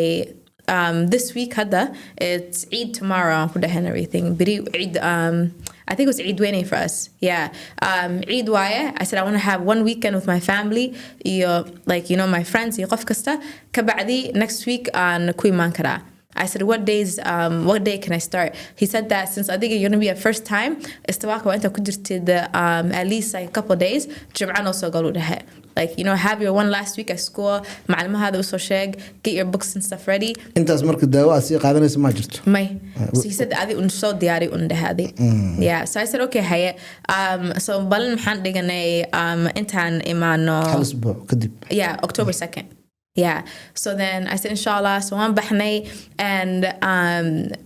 this week hadda it's Eid tomorrow ku dhahay everything biri Eid I think it was Eid Wene for us. Yeah. Eid Waye. I said I want to have one weekend with my family. Like, you know, my friends. Qof kasta. Kabadi next week on Kui Mankara. I said, what day can I start? He said that since I think you're going to be a first time, istawaka wa anta kudirtid at least like a couple of days, Jum'an also galu dahay. Like, you know, have your one last week at school, maclumaha da usoo sheeg, get your books and stuff ready. Intaas marka daawo si qaadanaysa ma jirto. May. So he said adi un soo diyaari un dahay. Yeah. So I said okay haye. So balan maxaan dhiganay intaan imaano. Hal isbuuc kadib. Yeah, October 2nd. Yeah. So then I said, inshallah. So I'm bahnay and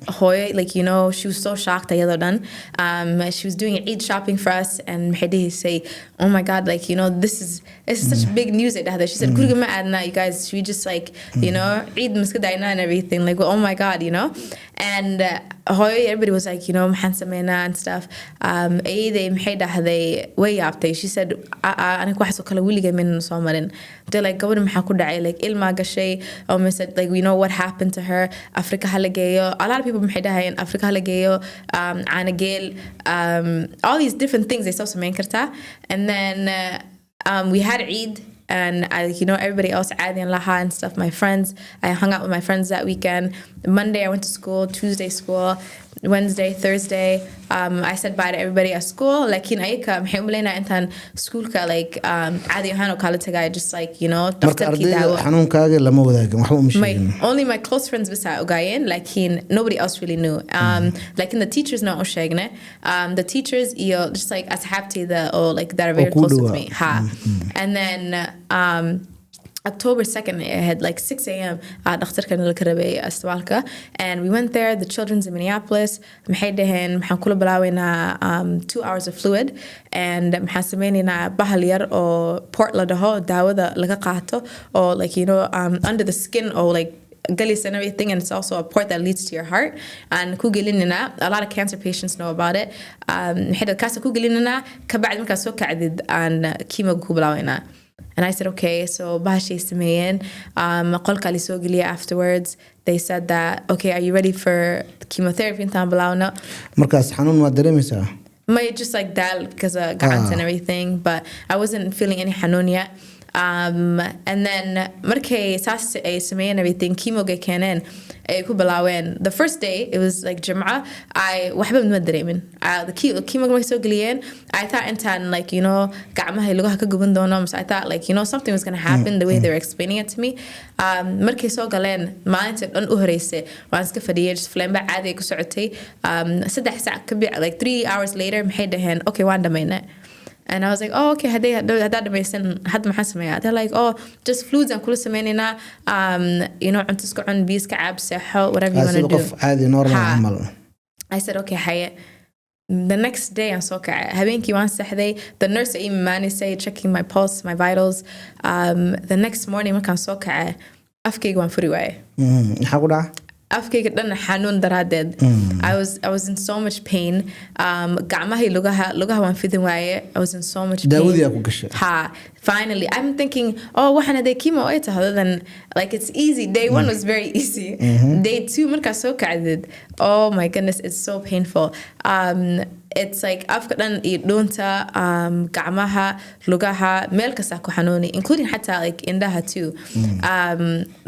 Hoy, like, you know, she was so shocked. She was doing Eid shopping for us and Mahdi say, oh my God, like, you know, this is such big news. She said, you guys, we just like, you know, Eid Muskadaina and everything. Like, well, oh my God, you know. And Hoy, everybody was like, you know, Mahansamena and stuff. She said, they're like, like ilma gashay or said like we know what happened to her. Africa halageyo. A lot of people محيدها in Africa halageyo, anagel, all these different things they saw some karta. And then we had Eid and I, you know, everybody else عادي and laha and stuff. My friends, I hung out with my friends that weekend. Monday I went to school, Tuesday school, Wednesday, Thursday, I said bye to everybody at school. Like, you know, محيملينا إنتان school ka like عادي هانو كالت guy just like, you know, marka حنون كاجي لما وداك محمو مش only my close friends بس قاين like nobody else really knew. Like in the teachers know وشيغنا. The teachers just like أصحابتي that are very close with me. And then October 2nd, I had like 6 a.m. دختركن الكربي استوالكا, and we went there. The children's in Minneapolis. محيدهن محنكول بلاوينا 2 hours of fluid, and محسميننا بحلير أو port لده داوود لقى قاعته or like you know under the skin or like gullies and everything, and it's also a port that leads to your heart. And kugelinina, a lot of cancer patients know about it. محيد كاسة kugelinina كبعد من كاسو كعدد عن كيمو كوبلاوينا. And I said, okay, so bahashi samayin. Qolka li soo geliya afterwards. They said that, okay, are you ready for chemotherapy? Intaan bilawna. Markaas xanuun ma dareemaysaa? Just like that because of gacants and everything, but I wasn't feeling any xanuun yet. And then markay saas ay sameeyeen everything chemo ga keeneen ay ku bilaaween the first day it was like Jum'a I waxba ma dareemin the chemo ga soo galiyeen I thought intaan like you know gacmaha lugaha ka guban doono I thought like you know something was going to happen the way they were explaining it to me markay soo galeen maalinta dhan u horeysay waan iska fadhiyay just flame ba caadi ku socotay 3 saac ka bacdi like 3 hours later maxay dhaheen okay waan dhameynay. And I was like, oh, okay, had medicine, had my they're like, oh, just fluids and kula sameynina, you know, and just go on bees ka'ab saho, whatever you want to do. I said, okay, Hayat. The next day I'm so having one Saturday, the nurse even say checking my pulse, my vitals. The next morning I so afkig one freeway. How afkayga dhan xanuun daraadeed I was in so much pain gacmaha lugaha waan fidin waaye I was in so much pain daawada ku gashay finally I'm thinking oh waxana day chemo ay tahay then like it's easy day 1 was very easy day 2 marka soo kacdid oh my goodness it's so painful it's like afka dhan iyo doonta gacmaha lugaha meel kasta ku xanuuni including hatta like indaha too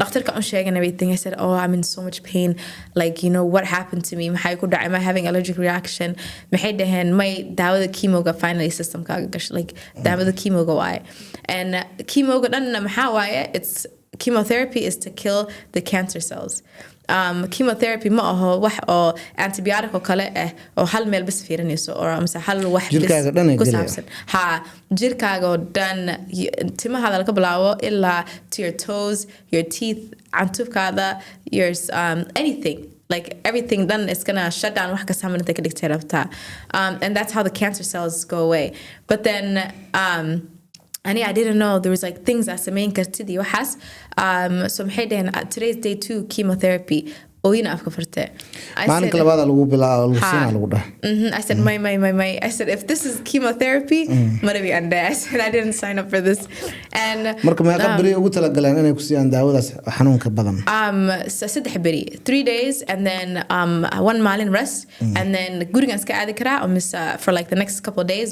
doctorka aan sheegay everything I said oh I'm in so much pain like you know what happened to me maxay ku dhacay am I having allergic reaction maxay dhahan may daawada chemo ga finally system kaaga gashay like daawada chemo ga waay and chemo ga dhan maxaa waaye it's chemotherapy is to kill the cancer cells chemotherapy ma aho wax oo antibiotic oo kale ah oo hal meel bas fiirinayso oo ama hal wax ku saabsan jirkaaga oo dhan timaha laga bilaabo ilaa to your toes your teeth antubkaada your anything like everything done is gonna shut down wax ka sameyn inta ka dhigtay rabta and that's how the cancer cells go away but then and I didn't know there was like things as main kartidi waxas so maxay dhahan today's day 2 chemotherapy ooyina afka furte maalinka labaad lagu bilaabo lagu sina lagu dhahay I said my I said if this is chemotherapy maybe and I said I didn't sign up for this and marka ma qabri ugu tala galeen inay ku siiyaan daawadaas xanuunka badan so 3 beri 3 days and then 1 maalin rest and then gurigan iska aadi karaa for like the next couple of days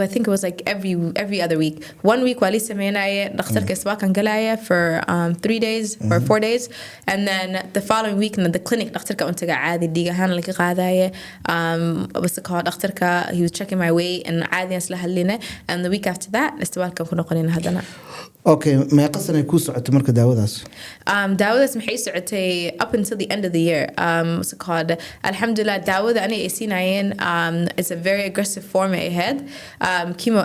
I think it was like every other week 1 week wali sameynaaye dhakhtarka isbaakan galaya for 3 days or 4 days and then the following week in the clinic dhakhtarka untaga caadi dhiig ahaan laga qaadaye bas ka dhakhtarka he was checking my weight and caadi isla hadlina and the week after that istibaalkan ku noqonina hadana okay ma qasan ay ku socoto marka daawadaas maxay socotay up until the end of the year what's it called alhamdulillah daawada ani ay siinayeen it's a very aggressive form I had chemo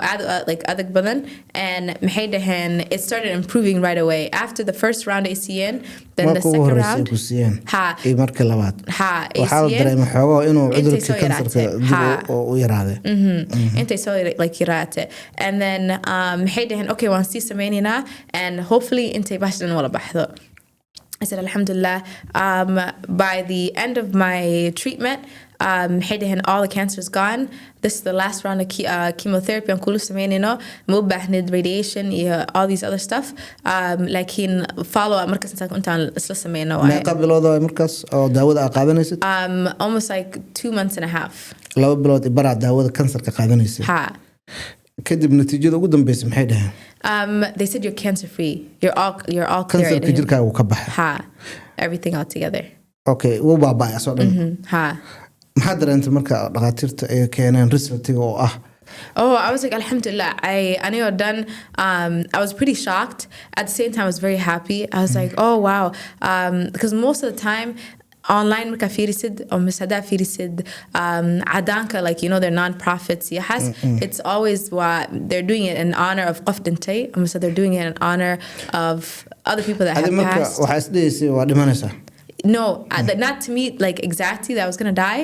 like adag badan and maxay dhahan it started improving right away after the first round ACN then the second round ee marka labaad waxa la dareemay xogo inuu cudurka kansarka dib u yaraaday intay soo like yaraate and then maxay dhahan okay waan sii sameynina and hopefully intay bashdan wala baxdo I said alhamdulillah by the end of my treatment all the cancer is gone this is the last round of chemotherapy and kulu sameynino mo baahnid radiation all these other stuff lakin follow up markas intaan isla sameyno ma qabiloodo markas oo daawada qaadanaysid almost like 2 months and a half 2 bilood bara daawada kansarka qaadanaysid kadib natiijada ugu dambeysay maxay dhahaan they said you're cancer free you're all clear kansarka jirkaaga uu ka baxay everything all together okay wuu baaba'ay soo dhan maxaa dareentay marka dhaqaatiirta ay keeneen resultiga oo ah Oh, I was like, alhamdulillah. I knew done. I was pretty shocked. At the same time, I was very happy. I was like, oh, wow. Because most of the time, online marka fiirisid oo masada fiirisid adanka like you know they're non-profits yes it's always what they're doing it in honor of qof dhintay so they're doing it in honor of other people that have passed waxa isdheysay waa dhimanaysaa no not to me like exactly that I was gonna die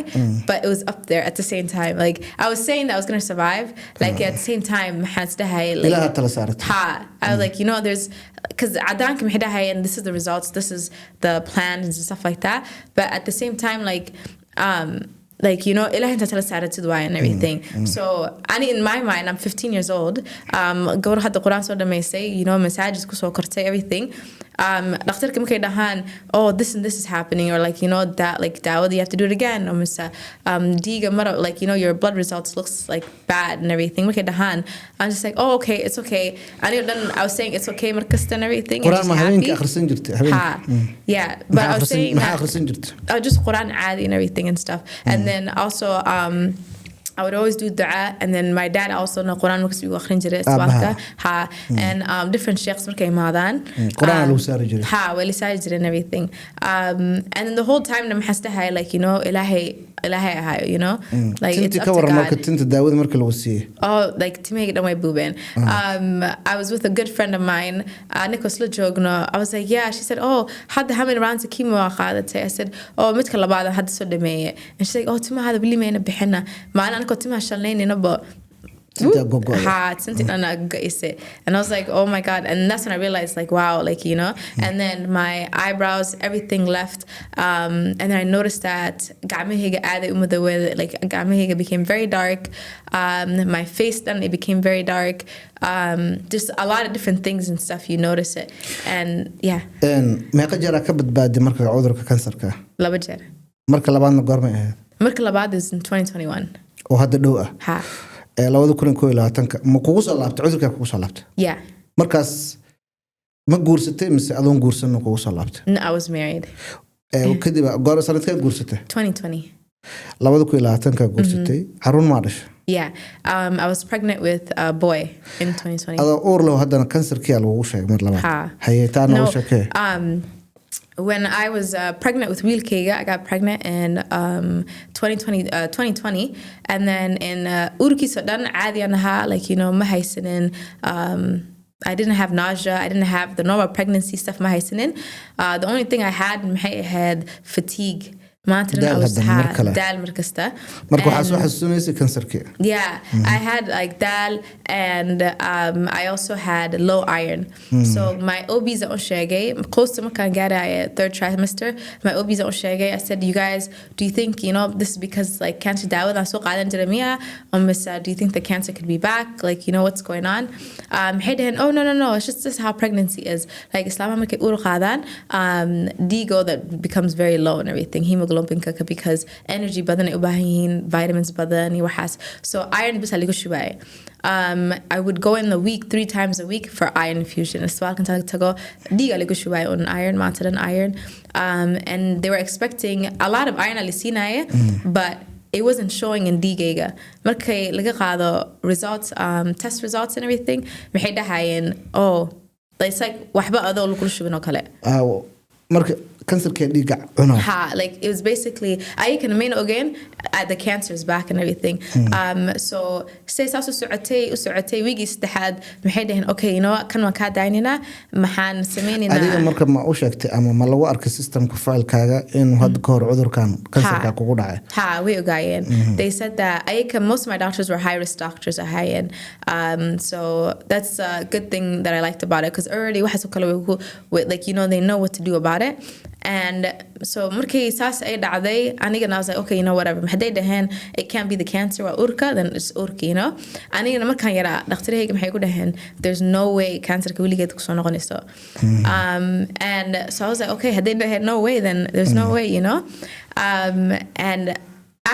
but it was up there at the same time like I was saying that I was gonna survive like at the same time maxasdahay like I was like you know there's because adanka maxdahay and this is the results this is the plans and stuff like that but at the same time like you know ilahi inta tala saaratid waay and everything so ani in my mind I'm 15 years old gawar hadda quraan soo dhameysay you know messages ku soo kortay everything dhakhtarka markay dhahaan oh this and this is happening or like you know that like dhowaada you have to do it again or mise diiga mara like you know your blood results looks like bad and everything markay dhahaan I'm just like oh okay it's okay aniga dhan I was saying it's okay markasta and everything and just happy yeah but I was saying that just Quran عادي and everything and stuff and then also I would always do dua and then my dad also no Quran markas uu akhrin jiray iswaalka and different sheikhs markay imaadaan Quran loo saari jiray wali saari jiray and everything and then the whole time I'm hastahay like you know ilahay ahayo you know like it's up to God marka tinta daawada marka lagu siiyay oh like timay dhamay buubeen I was with a good friend of mine Nicholas la joogno I was like yeah she said oh hadda how many rounds of chemo qaadatay I said oh midka labaad hadda soo dhameeyay and she's like oh tima hada bili meena bixina maana anko tima shalnaynina ba and I was like oh my god and that's when I realized like wow like you know and then my eyebrows everything left and then I noticed that gacmahayga aaday u madawada like gacmahayga became very dark my face then it became very dark just a lot of different things and stuff you notice it and yeah meeqa jeer ka badbaaday marka cudurka kansarka laba jeer marka labaadna goorma ahayd marka labaad is in 2021 oo hadda dhow ah 2021 ma kugu soo laabtay cudurka kugu soo laabtay yeah markaas ma guursatay mise adoon guursan kugu soo laabtay no I was married kadib goor sanadkee guursatay 2020 2021 ka guursatay xarun ma dhashay yeah I was pregnant with a boy in 2020 adoo uur leh haddana kansarkii lagu sheegay mar labaad hayeetaan oo sheekay when I was pregnant with Wilkega, I got pregnant in 2020, and then in Urki Sudan, like you know, I didn't have nausea. I didn't have the normal pregnancy stuff. The only thing I had fatigue. I was dal markasta. Yeah, I had like dal and I also had low iron. So my OBs are on shagay. Close to my third trimester, my OBs are on shagay. I said, you guys, do you think, you know, this is because like cancer dawad and so qadan jeremiah do you think the cancer could be back? Like, you know, what's going on? Oh no, it's just this how pregnancy is. Like Islam markay ur qadan digo that becomes very low and everything. Hemoglobin because energy badan ay u baahan yihiin vitamins badan iyo waxaas so iron bis haligu shubay I would go in the week 3 times a week for iron infusion aswalkan tago diga haligu shubay on iron matalan iron and they were expecting a lot of iron alisinaya but it wasn't showing in digayga markay laga qaado results test results and everything maxay dhahaayeen oh it's like waxba adoo lagu shubin oo kale marka kansarka dhiiga cuno like it was basically I can mean again the cancer is back and everything so say saasu socotay wigi saddexaad maxay dhahan okay you know kan waan ka daynina maxaan sameynina adiga marka ma u sheegtay ama ma lagu arkay systemka filekaaga in had ka hor cudurkan kansarka kugu dhacay way ogaayeen they said that most of my doctors were high risk doctors so that's a good thing that I liked about it because already waxa soo kale like you know they know what to do about it and so markay saas ay dhacday aniga I was like okay you know whatever maxay dhahan it can't be the cancer or urka then it's urka you know aniga markaan yara dhakhtarayga maxay ku dhahan there's no way cancerka wiligeed ku soo noqonayso and so I was like okay hadday dhahan no way then there's no way you know and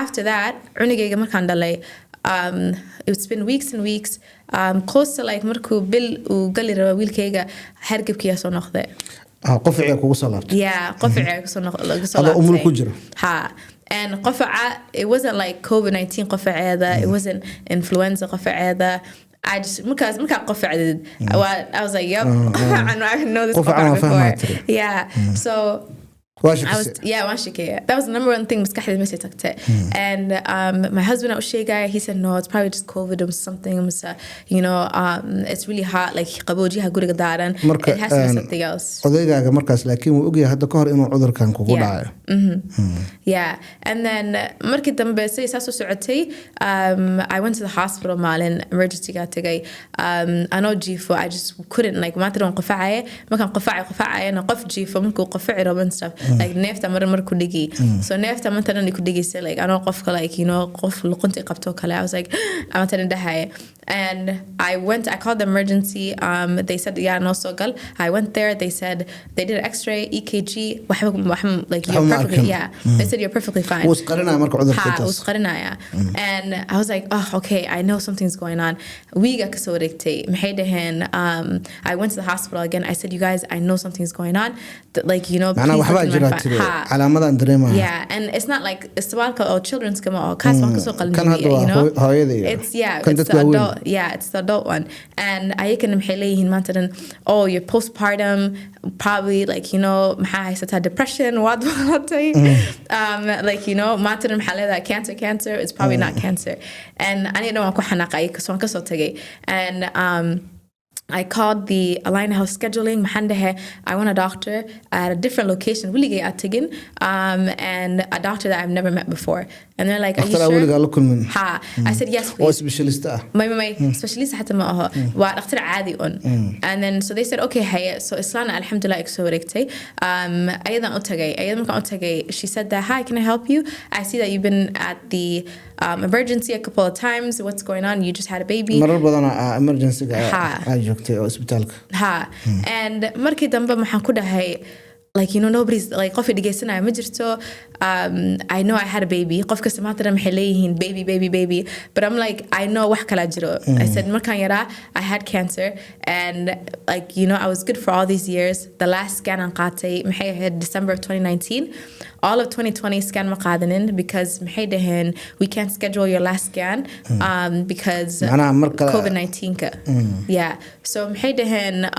after that cunigayga markaan dhalay it's been weeks and weeks close to like markuu bil uu gali raba wiilkayga hargabkiyaa soo noqday qofciga kugu soo laabtay qofciga ku soo noqday adoo umul ku jiro and qofca it wasn't like COVID-19 qofceeda it wasn't influenza qofceeda I just because qofcedid I was like yep I know this before so one shikaya. That was the number one thing maskaxdayda meesha tagtay and my husband was sheegay he said no it's probably just COVID or something you know it's really hot like qaboojiha guriga daaran it has to be something else odaygaga markaas laakiin uu ogyahay hadda ka hor inuu cudurkan kugu dhacayo and then markii dambe say saaso socotay I went to the hospital maalin emergency ga tagay anoo jiifo I just couldn't like maanta doon qofacay markaan qofacay qof jiifo markuu qofaci rabo and stuff like neefta mar ku dhigi so neefta manta ku dhigaysa like anoo qofka like you know qof luqunti qabto kale I was like I'm telling dhahay And I called the emergency. They said, yeah, no sogal. I went there. They said they did an X-ray, EKG. Like you're perfectly, yeah. They said you're perfectly fine. And I was like, oh, okay, I know something's going on. I went to the hospital again. I said, you guys, I know something's going on. Like, you know, please look at my yeah, and it's not like it's or children's you know, it's it's the adult, it's the adult one. And I can oh, you're postpartum, probably like, you know, depression, like, you know, cancer, it's probably not cancer. And I didn't know and I called the Alina Health scheduling. I want a doctor at a different location. And a doctor that I've never met before. And they're like, are you sure? I said, yes, please. specialist. My specialist حتى ما هو ودكتور عادي And then so they said, okay, هيا. So Islana alhamdulillah exorictay. أيضا أتجي. She said that, hi, can I help you? I see that you've been at the emergency a couple of times. What's going on? You just had a baby. مرة بدنا emergency and markii dambe maxaan ku dhahay like, you know, nobody's like qof dhageysanaya ma jirto. I know I had a baby. Qof kasta maanta maxay leeyihiin baby. But I'm like, I know wax kala jiro. I said markaan yaraa I had cancer and like, you know, I was good for all these years. The last scan aan qaatay maxay ahayd December of 2019. All of 2020 scan ma qaadanin because maxay dhaheen we can't schedule your last scan because COVID-19 ka. Yeah. So maxay dhaheen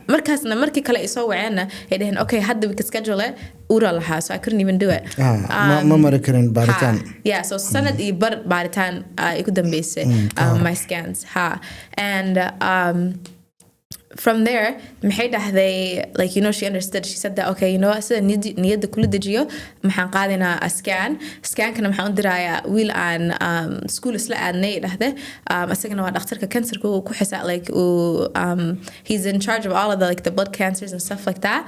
markaasna markii kale ay soo waceena ay dhaheen okay, hadda we can schedule it ura lahaa, so I couldn't even do it. ma Mareykanka baaritaan. Yeah, so sanad iyo bar baaritaan igu dambeysay my scans. And from there, they like, you know, she understood. She said that, okay, you know, sida niyada kula dejiyo maxaan qaadina a scan kana maxaan u diraya wiil aan school isla aadnay dhahde asagana waa dhakhtarka kansarka uu ku xisaab like he's in charge of all of the like the blood cancers and stuff like that.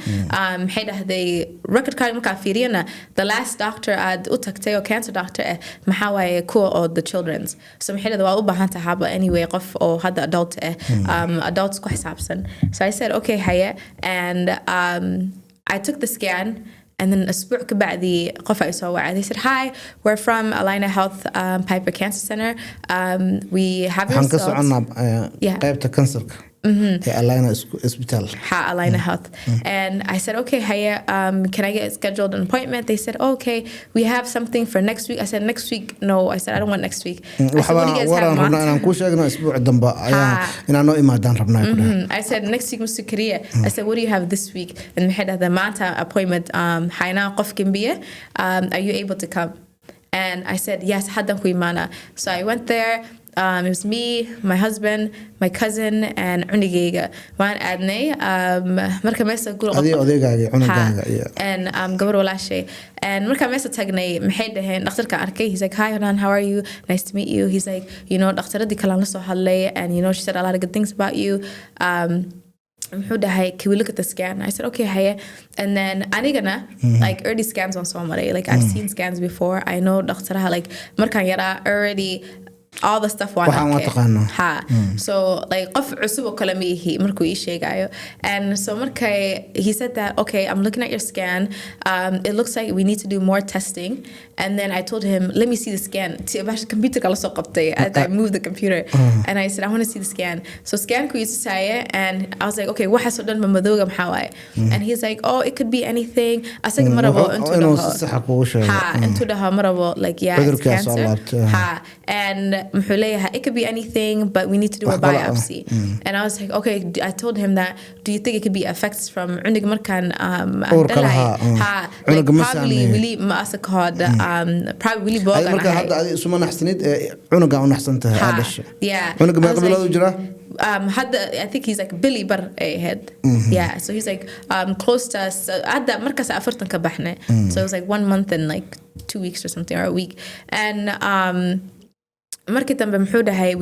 They record card markaa fiiriyana the last doctor aad u tagtay oo cancer doctor maxaa waaye kuwa oo the children's. So waa u baahan tahay haba anyway qof oo hadda adult adults ku xisaabsan. So I said, okay, haya. And I took the scan. And then أسبوع كبعدي قفا يسوع. They said, hi, we're from Alina Health Piper Cancer Center. We have your results. قيبت كانسرك. Alina Hospital. Alina Health. And I said, okay, Haya, can I get scheduled an appointment? They said, oh, okay, we have something for next week. I said, next week? No. I said, I don't want next week. I said, what do you guys have month? I said, next week, Mr. Korea. I said, what do you have this week? And we had the Mata appointment. Are you able to come? And I said, yes, so I went there. It was me, my husband, my cousin, and Unigega. One adney, marka mesa guru and gabar walaashay. And marka mesa tagnay maxay dhaheen dhakhtarka arkay. He's like, hi Hodan, how are you? Nice to meet you. He's like, you know, dhakhtaradii kala la soo hadlay, and you know, she said a lot of good things about you. Can we look at the scan? I said, okay, haya. And then anigana like early scans on Somali. Like I've seen scans before. I know dhaktaraha like markaan yara already all the stuff so like qof cusub oo kala mihi markuu ii sheegayo. And so markay he said that, okay, I'm looking at your scan, it looks like we need to do more testing. And then I told him, let me see the scan. Computer kala soo qabtay. I moved the computer and I said, I want to see the scan. So scan ku yisaya, and I was like, okay, waxa soo dhan madowga maxaa waay? And he's like, oh, it could be anything. Asaga marabo into the marabo like, yeah, it's cancer. And it could be anything, but we need to do a biopsy. And I was like, okay, I told him that, do you think it could be effects from probably really probably really I think he's like Billy bar head. Yeah, so he's like close to us. So it was like 1 month and like 2 weeks or something, or a week. And we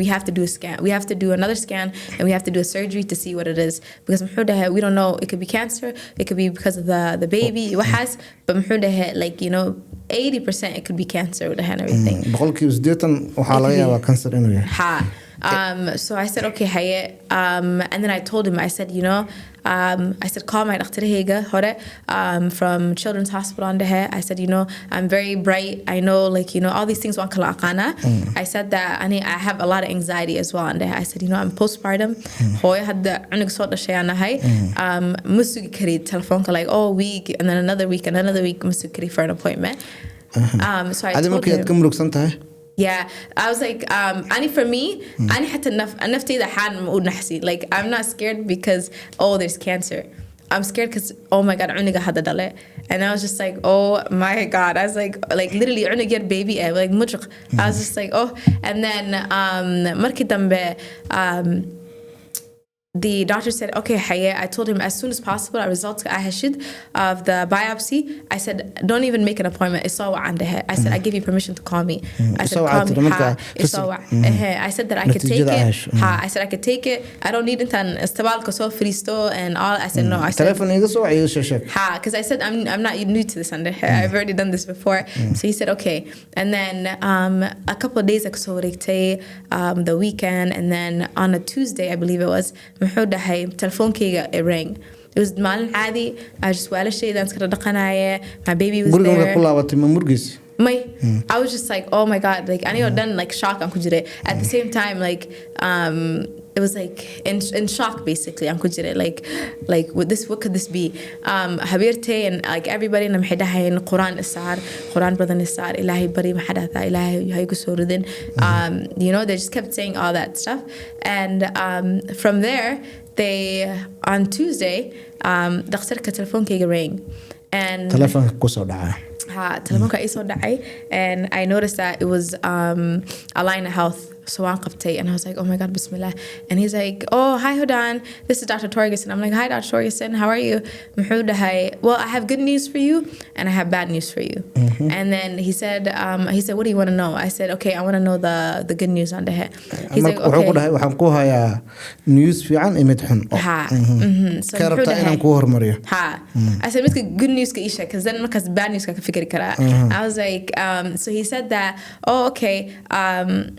have to do a scan. We have to do another scan, and we have to do a surgery to see what it is. Because we don't know. It could be cancer. It could be because of the baby. But like, you know, 80% it could be cancer and everything. So I said, okay, haye. And then I told him, I said, you know, I said, call my doctor hore from Children's Hospital on the hair. I said, you know, I'm very bright. I know, like, you know, all these things. I said that I have a lot of anxiety as well on the hair. I said, you know, I'm postpartum. Hoy had the unig sort of shay anahay. Musugi kari telephone like, oh, week and then another week and another week musugi kari for an appointment. So I told him. Yeah, I was like, Ani for me, Ani had enough to the like I'm not scared because there's cancer. I'm scared because my God, uniga hada dale. And I was just like, oh my God. I was like literally uniga baby like mujq. I was just like, and then marki dambe the doctor said, okay, Haye, I told him as soon as possible, our results of the biopsy. I said, don't even make an appointment. I said, I give you permission to call me. I said, call me. I said that I could take it. I said, I could take it. I don't need it. And all. I said, no. I said, because I said, I'm not new to this. I've already done this before. So he said, okay. And then a couple of days ago, the weekend, and then on a Tuesday, I believe it was, telephonekayga it rang. It was maalin caadi. I just waalashaydan iska dhaqanaye. My baby was there. I was just like, oh my God, like I know done like shock I'm kujire. At the same time, like it was like in shock basically. I'm kujire like what could this be? Habirte and like everybody na maxay Quran badan isar Ilaahay bari maxadatha Ilaahay hay ku soo ridin. You know, they just kept saying all that stuff. And from there they on Tuesday dhakhtarka telephonekayga rang and telephone ku soo dhacay. Telephoneka I saw dhacay and I noticed that it was Align Health. So and I was like, oh my God, bismillah. And he's like, oh, hi Hodan, this is Dr. Torgerson. I'm like, hi Dr. Torgerson, how are you? Well, I have good news for you and I have bad news for you. And then he said, what do you want to know? I said, okay, I want to know the good news on the head. He's like, okay. News fiican imid xun. So I said, good news ka isha, because then markas bad news ka fikri kara. I was like, so he said that, oh, okay.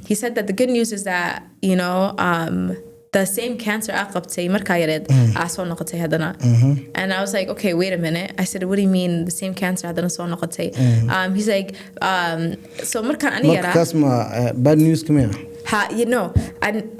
He said that the good news is that, you know, the same cancer aqabtay marka yared soo noqotay hadana. And I was like, okay, wait a minute. I said, what do you mean the same cancer hadana soo noqotay? He's like, so markan ani yara bad news kamiya. You know,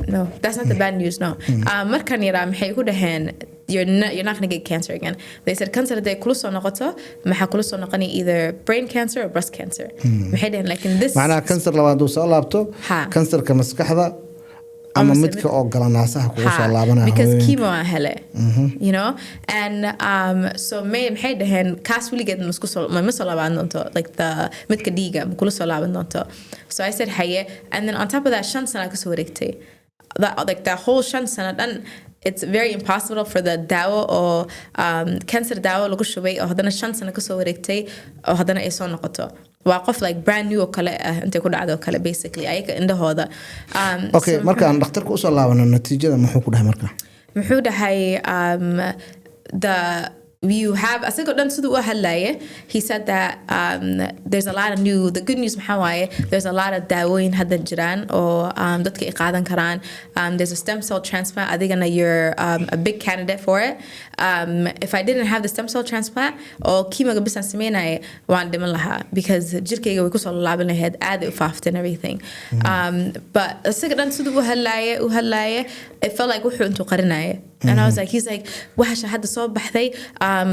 no, that's not the bad news, no. Markan yara maxay ku dhahen you're not going to get cancer again. They said cancer day kula soo noqoto maxa kula soo noqoni either brain cancer or breast cancer. Maxay dhahen like in this macna cancer labaad uu soo laabto cancerka maskaxda ama midka oo galanaasaha ku soo laabanaya because chemo hele. You know, and so maxay dhahen kaas wiligeed ma soo laaban doonto like the midka dhiiga kula soo laaban doonto. So I said haye, and then on top of that 5 sana ka soo wareegtay. That whole 5 sana dhan it's very impossible for the daawo or cancer daawo lagu shubay oo hadana 5 sana ka soo wareegtay oo hadana ay soo noqoto. Waa qof like brand new oo kale intay ku dhacdo kale basically ayaga indhahooda. Okay, marka aan dhakhtarka u soo laabano natiijada muxuu ku dhahay marka? Muxuu dhahay you have he said that there's a lot of the good news there's a lot of daaweyn hadda jiraan oo dadka ay qaadan karaan. There's a stem cell transplant. I think you're a big candidate for it. If I didn't have the stem cell transplant or chemo bisan sameynay waan dhiman lahaa because jirkayga way ku soo laaban lahayd aad u faaftay and everything. But asiga dhan siduu u hadlaye it felt like wuxuu intuu qarinaya. And I was like, he's like, waxaa hadda soo baxday.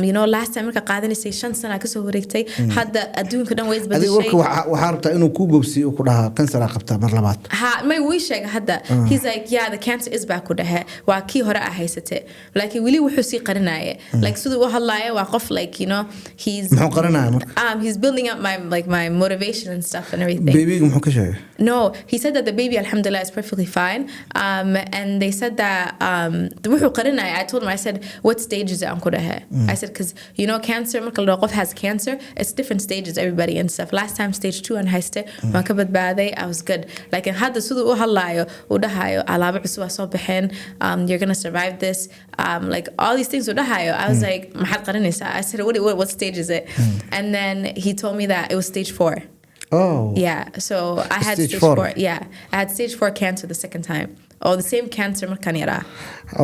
You know, last time marka qaadanaysay 5 sana ka soo wareegtay hadda adduunka dhan way isbedeshay. Adiga waxa rabtaa inuu ku bobsiyo ku dhaha cancer qabta mar labaad. May way sheeg hadda. He's like, yeah, the cancer is back ku dhaha. Waa kii hore ah haysatay. Like wili wuxuu sii qarinaya. Like siduu u hadlaaya waa qof like, you know, he's muxuu qarinaya marka? He's building up my motivation and stuff and everything. Baby muxuu ka sheegay? No, he said that the baby alhamdulillah is perfectly fine. And they said that wuxuu qarinaya. I told him, I said, what stage is it on ku dhaha? I said, because you know cancer marka la qof has cancer it's different stages everybody and stuff. Last time stage 2 and hayste waan ka badbaaday. I was good. Like in hadda siduu u hadlaayo u dhahayo alaabo cusub soo baxeen you're going to survive this like all these things u dhahayo. I was like maxaad qarinaysaa? I said what stage is it? And then he told me that it was stage 4. Oh. Yeah, so I had Stage stage 4. 4. Yeah, I had stage 4 cancer the second time. Oh, the same cancer markaan yaraa.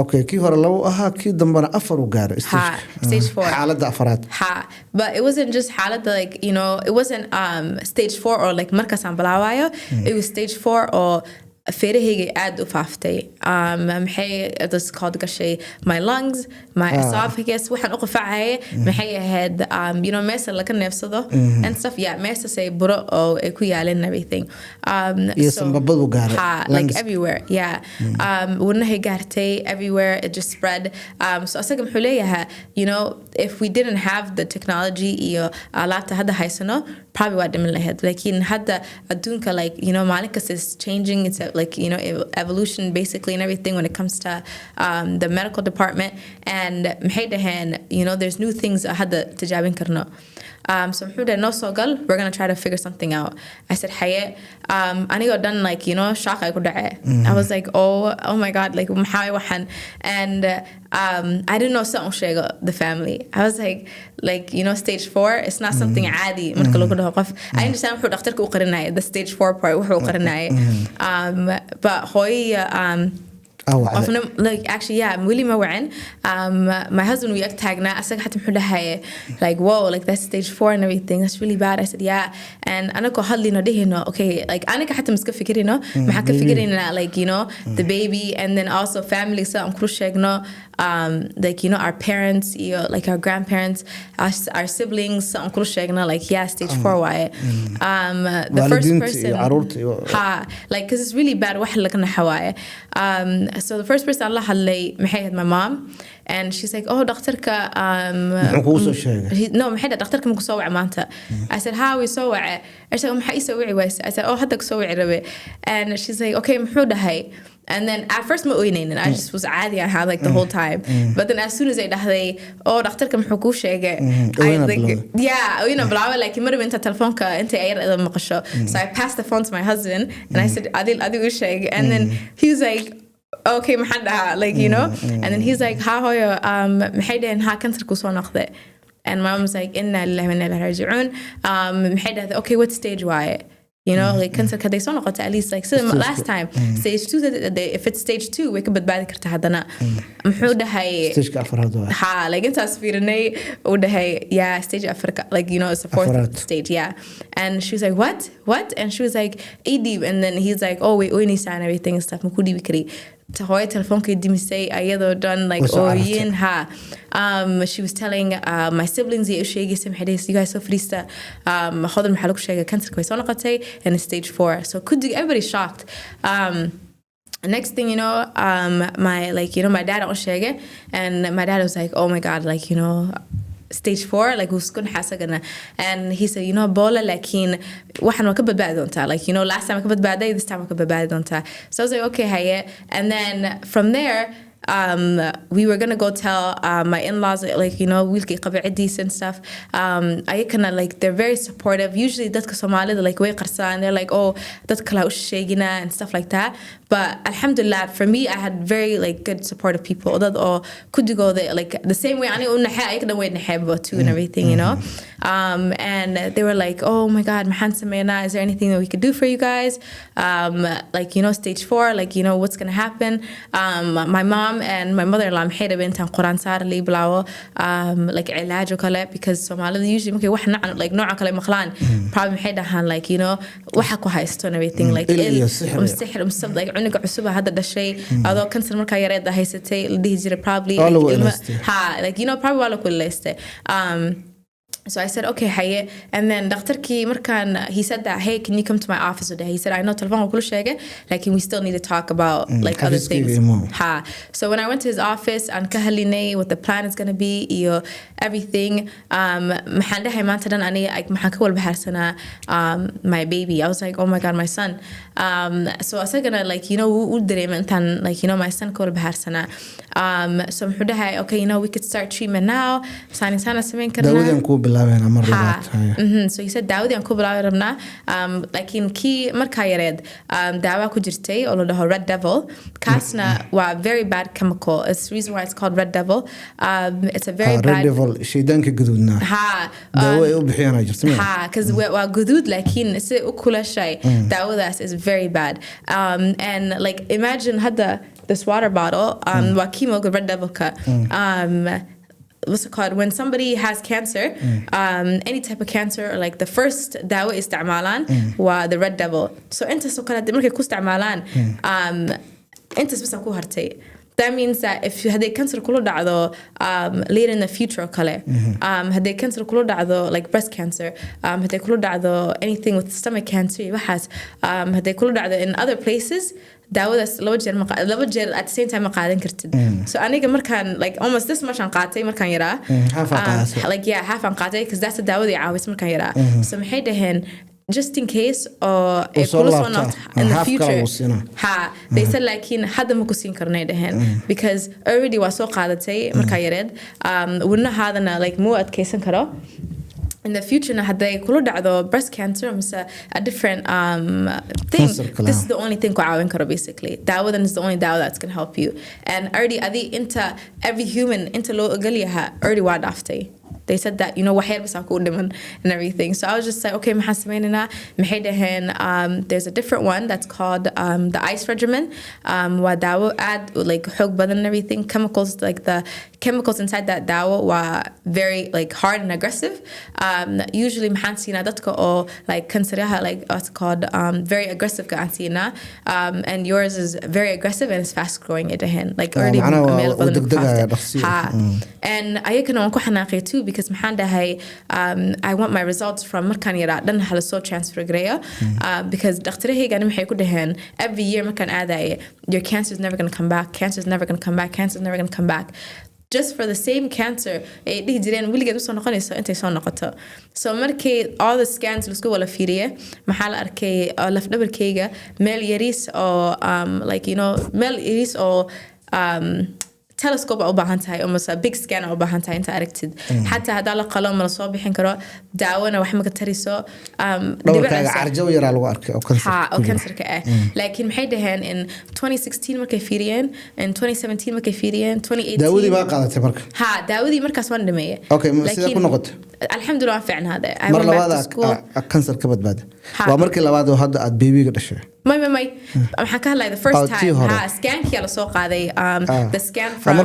Okay, kii hore labo ahaa, kii dambana 4 u gaaray stage 4. xaaladda afraad. But it wasn't just xaaladda, like, you know, it wasn't stage 4 or like markaasaan bilaabayo. It was stage 4 or feerahayga aad u faaftay. Maxay this called gashay my lungs, my esophagus, waxaan u qufacay maxay ahayd you know, meesha laga neefsado and stuff. Yeah, meesha say buro oo ay ku yaaleen everything. Yes, sanbabadu gaaray. Like everywhere. Yeah. Wadnahay gaartay everywhere. It just spread. So asaga muxuu leeyahay, you know, if we didn't have the technology iyo alaabta hadda haysano, probably waa dhiman lahayd. Laakiin hadda adduunka, like, you know, maalin kasta is changing. It's like, you know, evolution basically and everything when it comes to the medical department. And maxay dhahaan, you know, there's new things hadda tijaabin karno. So muxuu dhahay noo soo gal, we're going to try to figure something out. I said haye, anigoo dhan, like, you know, shock ay ku dhacay. I was like, oh my god, like maxay waxan. And I didn't know something sheego the family. I was like, you know, stage 4, it's not something caadi marka lagu dhaho qof. I understand wuxuu dhakhtarka u qarinay the stage 4 part wuxuu qarinay. But hooyo like actually, yeah, really ma wacan. My husband, we tagna asaga xataa muxuu dhahay like, whoa, like that's stage 4 and everything, that's really bad. I said yeah, and anako hadlino dhihino, okay, like anaka xataa miska fikirino maxaa ka fikirina, like, you know, the baby, and then also family. So I'm kru sheegno like, you know, our parents, like our grandparents, our siblings. So I'm kru sheegno like, yeah, stage 4 waaye. The first person like, because it's really bad wax laga naxawaaye. So the first person Allah hadlay maxay ahayd my mom, and she's like, oh, dhakhtarka no, maxay dhakhtarka ma ku soo wacay maanta. I said how we soo wacay. I said maxay ii soo wici wayse. I said oh, hadda ku soo wici rabe. And she's like, okay, muxuu dhahay. And then at first ma oynaynin, I just was caadi ahaa like the whole time. But then as soon as ay dhahday, oh, dhakhtarka muxuu kuu sheegay, I like, yeah, oyna bilaabay like marba inta telefoonka inta ay yar maqasho. So I passed the phone to my husband and I said adigu u sheeg. And then he was like, okay, maxaa like, you know. And then he's like, ha hooyo, maxay dhahan ha kansarku soo noqday. And my mom was like, inna lillahi wa inna ilaihi raji'un. Maxay dhahay, okay, what stage waaye? You know, like kansarka they soo noqotay at least like so last time stage 2, if it's stage 2 way ka badbaadi kartaa haddana. Muxuu dhahay stage 4 waa like intaas fiirinay uu dhahay yeah, stage 4, like, you know, it's the 4th stage. Yeah. And she was like, what? And she was like, deep. And then he's like, oh wait, oynaysaa and everything and stuff, maku dhiibi kari. Hooyo telefoonka dimisay ayadoo dhan like ooyin she was telling my siblings iyo sheegaysa maxay dhahay, you guys soo fadhiista, Hodan maxaa lagu sheegay kansarka way soo noqotay and it's stage 4. So everybody's shocked. Next thing you know, my, like, you know, my dad on sheegay, and my dad was like, oh my god, like, you know, stage 4, like وسكون حاسقنا. And he said, you know, bola لكن واحد ما كبد بعد دونتا, like, you know, last time I كبد بعد, this time I كبد بعد دونتا. So I was like, okay, هيا. And then from there, we were gonna go tell my in-laws, like, you know, we'll get قبعديس and stuff. I kind of like, they're very supportive. Usually dadka Somali, they're like way qarsan, they're like, oh, dadka la ushegina and stuff like that. But alhamdulillah, for me, I had very like good supportive people. Or could you go there like the same way? I can wait too and everything, you know. And they were like, oh my God, is there anything that we could do for you guys? Like, you know, stage 4, like, you know, what's gonna happen? My mom and my mother-in-law محيرة بنتها قرآن صار لي بلاو like علاج وكله, because Somali usually ممكن واحد like نوع كله مخلان probably محيرة هان like, you know, وحكوا هايستون everything like السحر ومصب like عنق عصبة هذا الشيء. although كنسر مركا يريد هايستي اللي يجري probably like, you know, probably ولا كل لسته. So I said, okay, haye. And then dhakhtarki markan, he said that, hey, can you come to my office today? He said, I know telephone kulu sheege, like we still need to talk about like other things. So when I went to his office and kahalinay what the plan is going to be, everything, maxaan dhahay maanta dhan ani like maxaan ka walbaharsana my baby. I was like, oh my God, my son. So asagana like, you know, u dareema intaan like, you know, my son ka walbaharsana. So muxuu dhahay, okay, you know, we could start treatment now. Sana sameyn karna. bilaabayna mar labaad so he said daawadii aan ku bilaabi rabnaa laakiin kii markaa yareed daawa ku jirtay oo la dhaho red devil kaasna waa very bad chemical. It's the reason why it's called red devil. It's a very bad red devil shaydaanka guduudna daawo ay u bixiyaan jirtay because waa guduud laakiin si u kulashay daawadaas is very bad. And like imagine hadda this water bottle waa chemo red devil ka what's it called when somebody has cancer any type of cancer or like the first daawo isticmaalaan waa the red devil. So inta soo kala markay ku isticmaalaan intaas bas ku hartay. That means that if hadday cancer kula dhacdo later in the future kale hadday cancer kula dhacdo like breast cancer hadday kula dhacdo anything with stomach cancer waxaas hadday kula dhacdo in other places daawadaas laba jeer at the same time ma qaadan kartid. So aniga markaan like almost this much aan qaatay markaan yaraa like half aan qaatay because that's the daawadii caawis markaan yaraa. So maxay dhaheen just in case or not in the future they said laakiin hadda ma ku siin karnay dhaheen because already waa soo qaadatay markaa yareed wadnahaadana like muu adkaysan karo. In the future na hadday kula dhacdo breast cancer or a different thing this is the only thing ku caawin karo basically. Daawadan is the only daawa that's going to help you and already adi inta every human inta loo ogolyaha already waa dhaaftay. They said that waxyar bas ku dhiman and everything. So I was just like okay maxaa sameynaa maxay dhaheen there's a different one that's called the ice regimen waa daawo aad like xoog badan and everything. Chemicals like the chemicals inside that daawo waa very like hard and aggressive. Usually maxaan siinaa dadka oo like kansaryaha like what's called very aggressive ka aan siinaa and yours is very aggressive and it's fast growing dhaheen like already meel badan and ayakana waan ku xanaaqay too because maxaan dhahay I want my results from markaan yaraa dhan hala soo transfer gareeyo because dhakhtarahayga maxay ku dhaheen every year markaan aadaye your cancer is never going to come back, cancer is never going to come back, cancer is never going to come back. Just for the same cancer ay dhihi jireen weligeed usoo noqonayso intay soo noqoto. So markii all the scans lasku wala fiiriye maxaa la arkay lafdhabarkayga meel yariis oo like meel yariis oo telescope u baahan tahay almost a big scan u baahan tahay inta aragtid xataa hadaa la qalo ma la soo bixin karo daawona wax ma ka tariso dhowrkaaga carjo yaraa lagu arkay oo kansarka laakiin maxay dhaheen in 2016 markay fiiriyeen in 2017 markay fiiriyeen 2018 daawadii baa qaadatay marka daawadii markaas waan dhameeyay okay sida ku noqotay alxamdulillah fiican hada mar labaad kansar ka badbaad waa markii labaad oo hadda aad babyga dhashay may waxaan ka hadlay the first time scankii la soo qaaday the scan from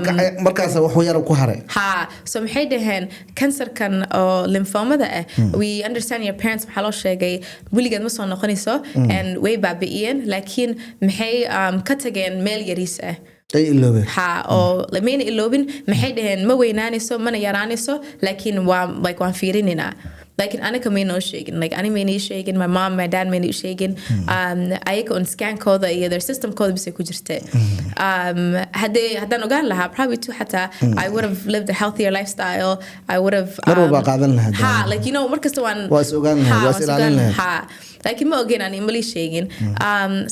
markaas wuxuu yar ku haray so maxay dhaheen kansarkan oo lymphomada we understand your parents maxaa loo sheegay weligeed ma soo noqonayso and way baabi'iyeen laakiin maxay ka tageen meel yariis ay iloobeen oo lameyna iloobin maxay dhaheen ma weynaanayso mana yaraanayso laakiin waan fiirinina like anaka may no shaking like ani may no shaking my mom my dad may no shaking ayaka on scan code iyo their system code bisay ku jirtay hadan ogaan lahaa probably too hata I would have lived a healthier lifestyle. I would have marba qaadan lahaa like markasta waan was ogaan lahaa was ilaalin lahaa laakiin ma ogeyn aan imali sheegin.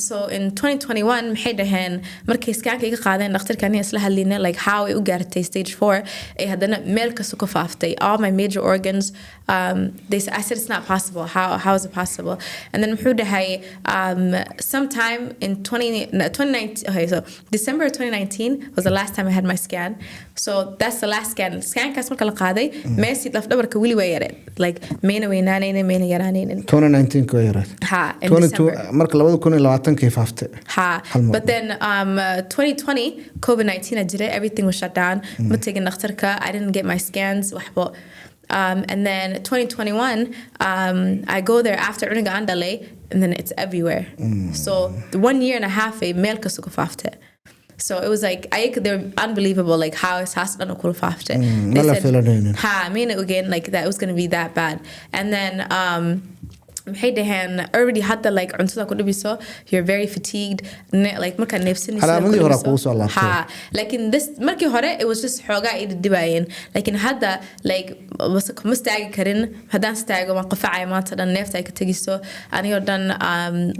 So in 2021 maxay dhaheen markay scanka iga qaadeen dhakhtarkani isla hadlayna like how ay u gaartay stage 4 ay hadana meel ka soo faaftay all my major organs. I said it's not possible. How is it possible? And then muxuu dhahay sometime in 2019 okay so December 2019 was the last time I had my scan. So that's the last scan. Scan kaas marka la qaaday meesi laf dhabarka wali way yareen like meena weynaanayna meena yaraanayna 2019 ko yareen marka 2020 kay faaftay but then 2020 COVID-19 ajire everything was shut down ma tagin dhakhtarka I didn't get my scans waxbo and then 2021 I go there after Erninga Andale and then it's everywhere. So the 1 year and a half a male ka soo fafte. So it was like they're unbelievable like how is hasdan ku fafte. They said mean again like that was going to be that bad. And then maxay dhaheen already hadda like cuntada ku dhibiso you're very fatigued like marka neefsanaysa calaamadii hore kugu soo laabtay ha laakiin this markii hore it was just xoogaa ii dhibayeen laakiin hadda like ma istaagi karin haddaan istaago waan qofacay maanta dhan neefta ay ka tagiso anigoo dhan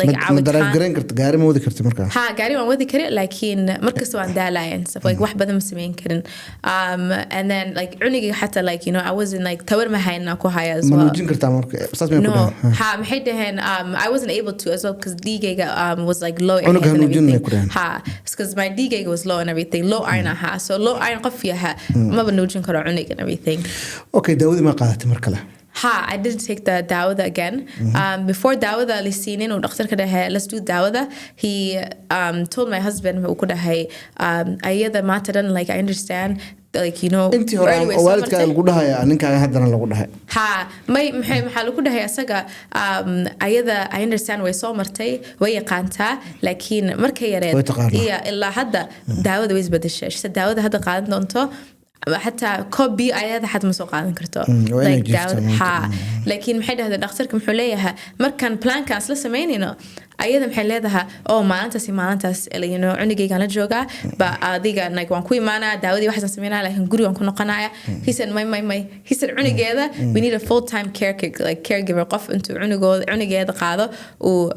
like drive garan karta gaari ma wadi karti markaa ha gaari waan wadi karin laakiin markasta waan daalayan so like wax badan ma samayn karin and then like cuniga xataa like you know I wasn't like tawar ma hayna ku haya as well ma nuujin kartaa marka saas ma ku dhahay maxay dhaheen I wasn't able to as well because digayga was like low and everything because my digayga was low and everything low iron so low iron qof yaha ma banujin karo cunig and everything okay daawada ma qaadatay mar kale I didn't take the dhowaada again. Before dhowaada lisinin and doctor kada hai let's do dhowaada. He told my husband who could hai ayada mataran like I understand like you know intii hore waalidka lagu dhahay ninkaaga haddana lagu dhahay maxaa lagu dhahay asaga ayada I understand way soo martay way yaqaantaa laakiin markay yareed iyo ilaa hadda dhowaada way isbedeshay dhowaada hadda qaadan doonto حتى كوبي أيها حتى مسوق عن كرتو like down لكن محيدها هذا الدكتور كم حليها مركان بلان كان أصلا سمينينه أيضا محليها أو ما أنت اللي you know عنيجي كانت جوجا بعديجا نايك وانكوي معنا داودي واحد سمينها لكن جوري وانكون قناعة he said my he said عنيجي هذا we need a full time caregiver قف أنتو عنيجي هذا قاعدة و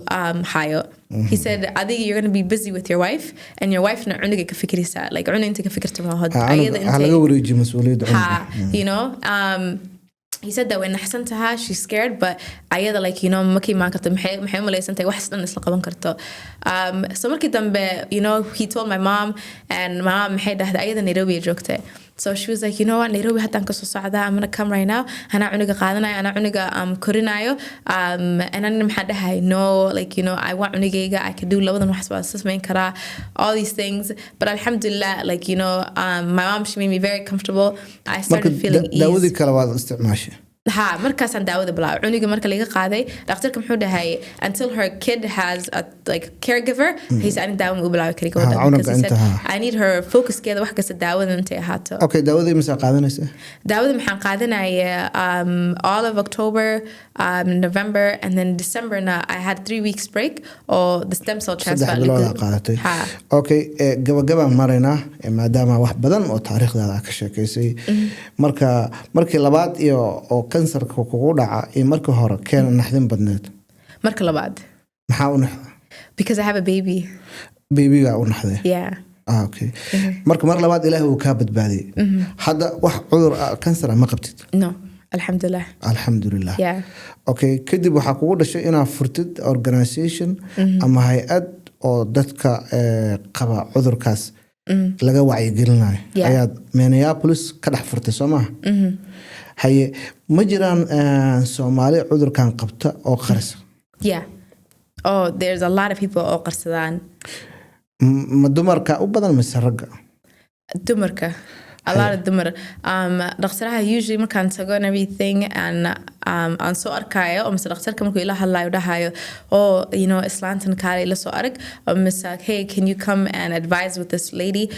حيو he said I think you're going to be busy with your wife and your wife not عنيجي كفكري سا like عني أنت كفكرت ما هاد أيضا أنت you know he said that when حسنتها she's scared but أيضا like you know مكي ما كنت محيم ولا يسنتي واحد سنة نسلا قبل كرتو so مركي تنبه you know he told my mom and my mom محيدة هذا أيضا نيروبي جوكته so she was like you know what نيروبي حتى نكسو صعدة I'm gonna come right now أنا عنيقة قادنا أنا عنيقة كورينايو and أنا محدها no like you know I want عنيقة I could do لوضا محسبة أساسمين كرا all these things but alhamdulillah like you know my mom she made me very comfortable I started feeling ease داودي كلاوات استعماشي ها مركز عن داود بلا عنيقة مركز اللي قاعدة دكتور محودة هاي until her kid has a like caregiver he's أنا داود بلا كريكو because he said I need her focus كذا واحد كسر داود أنت هاتو okay داود مسا قاعدنا إيش داود محن قاعدنا all of October November and then December na I had 3 weeks break or the stem cell transplant okay gaba marina maadaama wax badan oo taariikhda ka sheekaysay markii labaad iyo oo kansarka kugu dhaca iyo markii hore keen naxdin badneed marka labaad maxaa u naxday because I have a baby baby-ga u naxday yeah okay mar labaad ilaahay uu ka badbaadiyay hadda wax cudur kansar ma qabtid no alhamdulillah yeah okay kadib waxa kugu dhashay inaad furtid organization ama hay'ad oo dadka qaba cudurkaas laga wacyigelinayo ayaad Minneapolis ka dhex furtay Soomaaliya haye ma jiraan Somali cudurkan qabta oo qaris yeah oh there's a lot of people oo qarsadaan ma dumarka u badan mise ragga dumarka a lot of them دكتورها usually ما كان تقول everything and عن سو أركاية أو مثل دكتور كم كيلا هلا ودهايو أو you know إسلام تنكاري لسو أرك أو مثل hey can you come and advise with this lady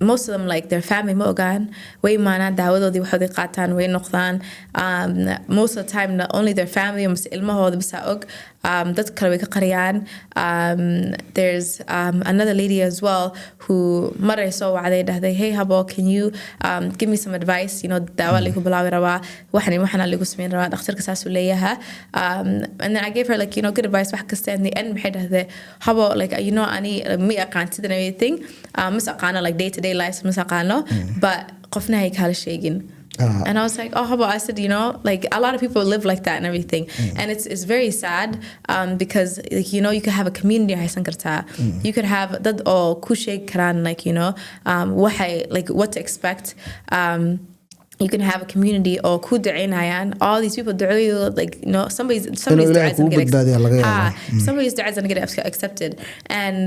most of them like their family موجان وين ما أنا داودو دي وحدي قاتان وين نقطان most of the time not only their family ومس إلما هو بس أوج تذكر بيك قريان there's another lady as well who مرة يسوى عليه ده hey هبو can you give me some advice you know دعوة اللي هو بلاوي روا وحنا اللي قسمين روا دكتور كساسو ليها and then I gave her like you know good advice واحد كستان the end بحيد هذا هبو like you know أني مي أقانت and everything مس أقانا like day to day life مس أقانه but قفنا هيك هالشيء and I was like, oh, how about I said, you know, like a lot of people live like that and everything. And it's very sad because, like, you know, you could have a community. You could have that all kushe karan, like, you know, what to expect. You can have a community or all these people like you know somebody's du'a is gonna get accepted and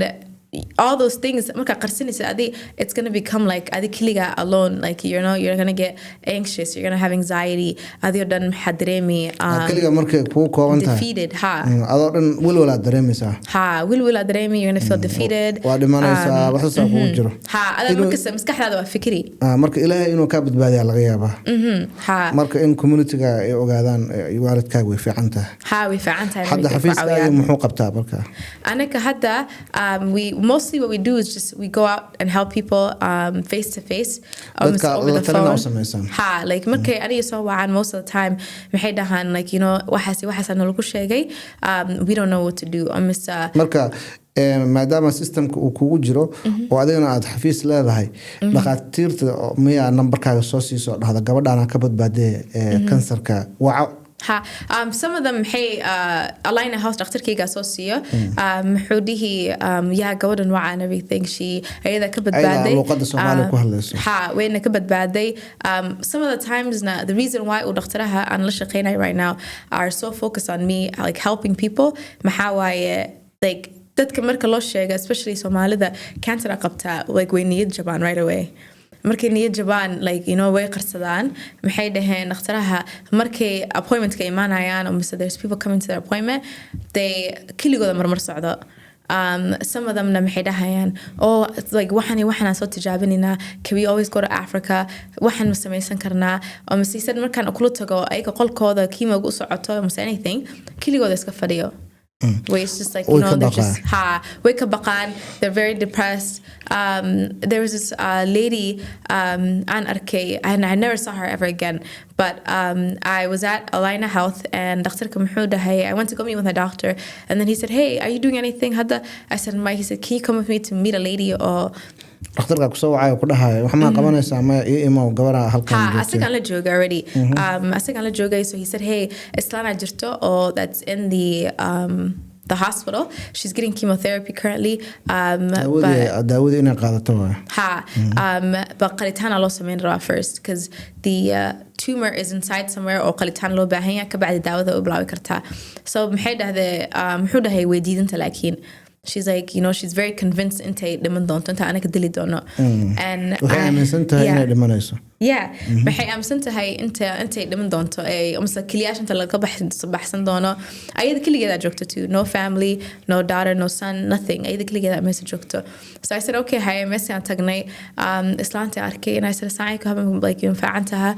all those things marka qarsanaysa adi it's going to become like adi kaliga alone like you're going to get anxious, you're going to have anxiety, adi oo dhan maxaa dareemi kaliga markay ku kooban tahay defeated adoo dhan walwala dareemaysaa walwala dareemi, you're going to feel defeated waa dhimanaysaa wax soo kugu jiro ada marka maskaxdaada waa fikri marka ilaahay inuu ka badbaadiyo laga yaabaa marka in community-ga ay ogaadaan waalidkaaga way fiican tahay way fiican tahay hadda xafiiskaaga muxuu qabtaa marka anaka hadda we mostly what we do is just we go out and help people face to face almost over the phone like markay aniga soo wacan most of the time maxay dhahaan like waxaas nalagu sheegay we don't know what to do almost marka maadaama systemka uu kugu jiro oo adigana aad xafiis leedahay dhaqaatiirta miyaa nambarkaaga soo siiso dhahda gabadhaana ka badbaadee kansarka some of them hey align house dhakhtarkayga soo siiyo muxuu dhihi yaa gabadhan waca and everything she ayada ka badbaaday luqadda Soomaaliga ku hadlayso wayna ka badbaaday some of the times the reason why uu dhakhtaraha aan la shaqeynay right now are so focused on me like helping people maxaa waaye like dadka marka loo sheega especially Soomaalida cancer qabta like way niyad jabaan right away markay niyad jabaan like way qarsadaan maxay dhaheen dhaqtaraha markay appointment ka imaanayaan or there's people coming to their appointment they kiligooda marmar socdo some of them maxay dhahayaan it's like waxaan soo tijaabinina can we always go to Africa waxaan ma samaysan karnaa or masaysan markaan kula tago ayaga qolkooda kiimowga u socoto or anything kiligooda iska fadhiyo where it's just like they're just wake up baqan, they're very depressed. There was this lady An Arkay and I never saw her ever again, but I was at Alina Health and Dr. Kamhudahay I went to go meet with a doctor and then he said, hey, are you doing anything Hada? I said, Mike, he said, can you come with me to meet a lady or dhakhtarka ku soo wacay ku dhahay waxa ma qabanaysaa ma imo gabadha halkan asaga la jooga already asaga la joogay so he said, hey, islana jirto that's in the hospital. She's getting chemotherapy currently. daawada inay qaadato but qalitaan loo sameyn rabaa first because the tumor is inside somewhere or qalitaan loo baahan yahay ka bacdi daawada u bilaabi kartaa so maxay dhahday muxuu dhahay way diidanta laakiin she's like she's very convinced intay dhiman doonto inta anaka dili doono and waxay aaminsan tahay inay dhimanayso waxay aaminsan tahay intay dhiman doonto amase kaliyaasha inta laga baxsan doono ayada kaligeeda joogto too no family no daughter no son nothing ayada kaligeeda meesha joogto so I said okay hay meesha aan tagnay islaanta arkay and I said saayku haben like fiicantaha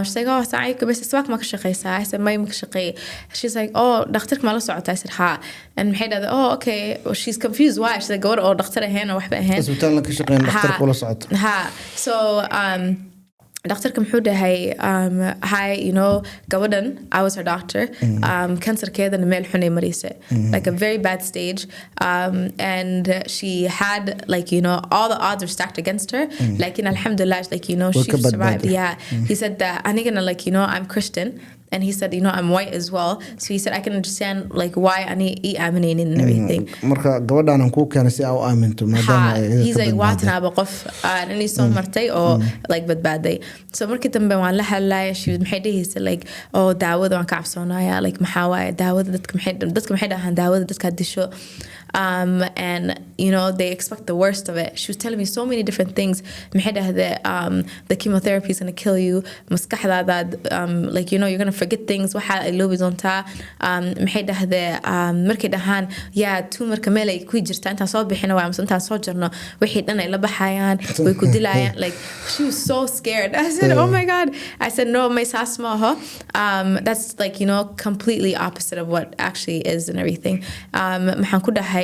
she's like saayku meesha sabaq ma ka shaqeysaa I said ma ka shaqeey she's like dhakhtarka ma la socota I said and maxay dhahday okay she's confused why she's like gabadh dhakhtar ahayn waxba ahayn isbitaalka ka shaqeyn dhakhtarka la socota so Dr. Kamhuda, hi, Gavadan, I was her doctor. Kansarka the male hune marise, like a very bad stage. And she had all the odds were stacked against her. Like in Alhamdulillah, she survived. He said that I'm Christian. And he said, I'm white as well. So he said, I can understand why I need eat aminin and everything. Marka gabadhan ku keenay si aan aaminto maadaama he's like waatna baqof ani soo martay oo badbaaday. So markii dambe waan la hadlay she maxay dhahaysa daawada waan ka cabsoonaaya maxaa waaye daawada dadka maxay dhahaan daawada dadka disho and they expect the worst of it. She was telling me so many different things. maxay dhahday the chemotherapy is going to kill you. maskaxdaada you're going to forget things waxa ay loobi doontaa maxay dhahday markay dhahaan tumorka meel ay ku jirtaa intaan soo bixino waa intaan soo jarno wixii dhan ay la baxayaan way ku dilayaan she was so scared. I said oh my god I said no my saas maaha that's completely opposite of what actually is and everything maxaan ku dhahay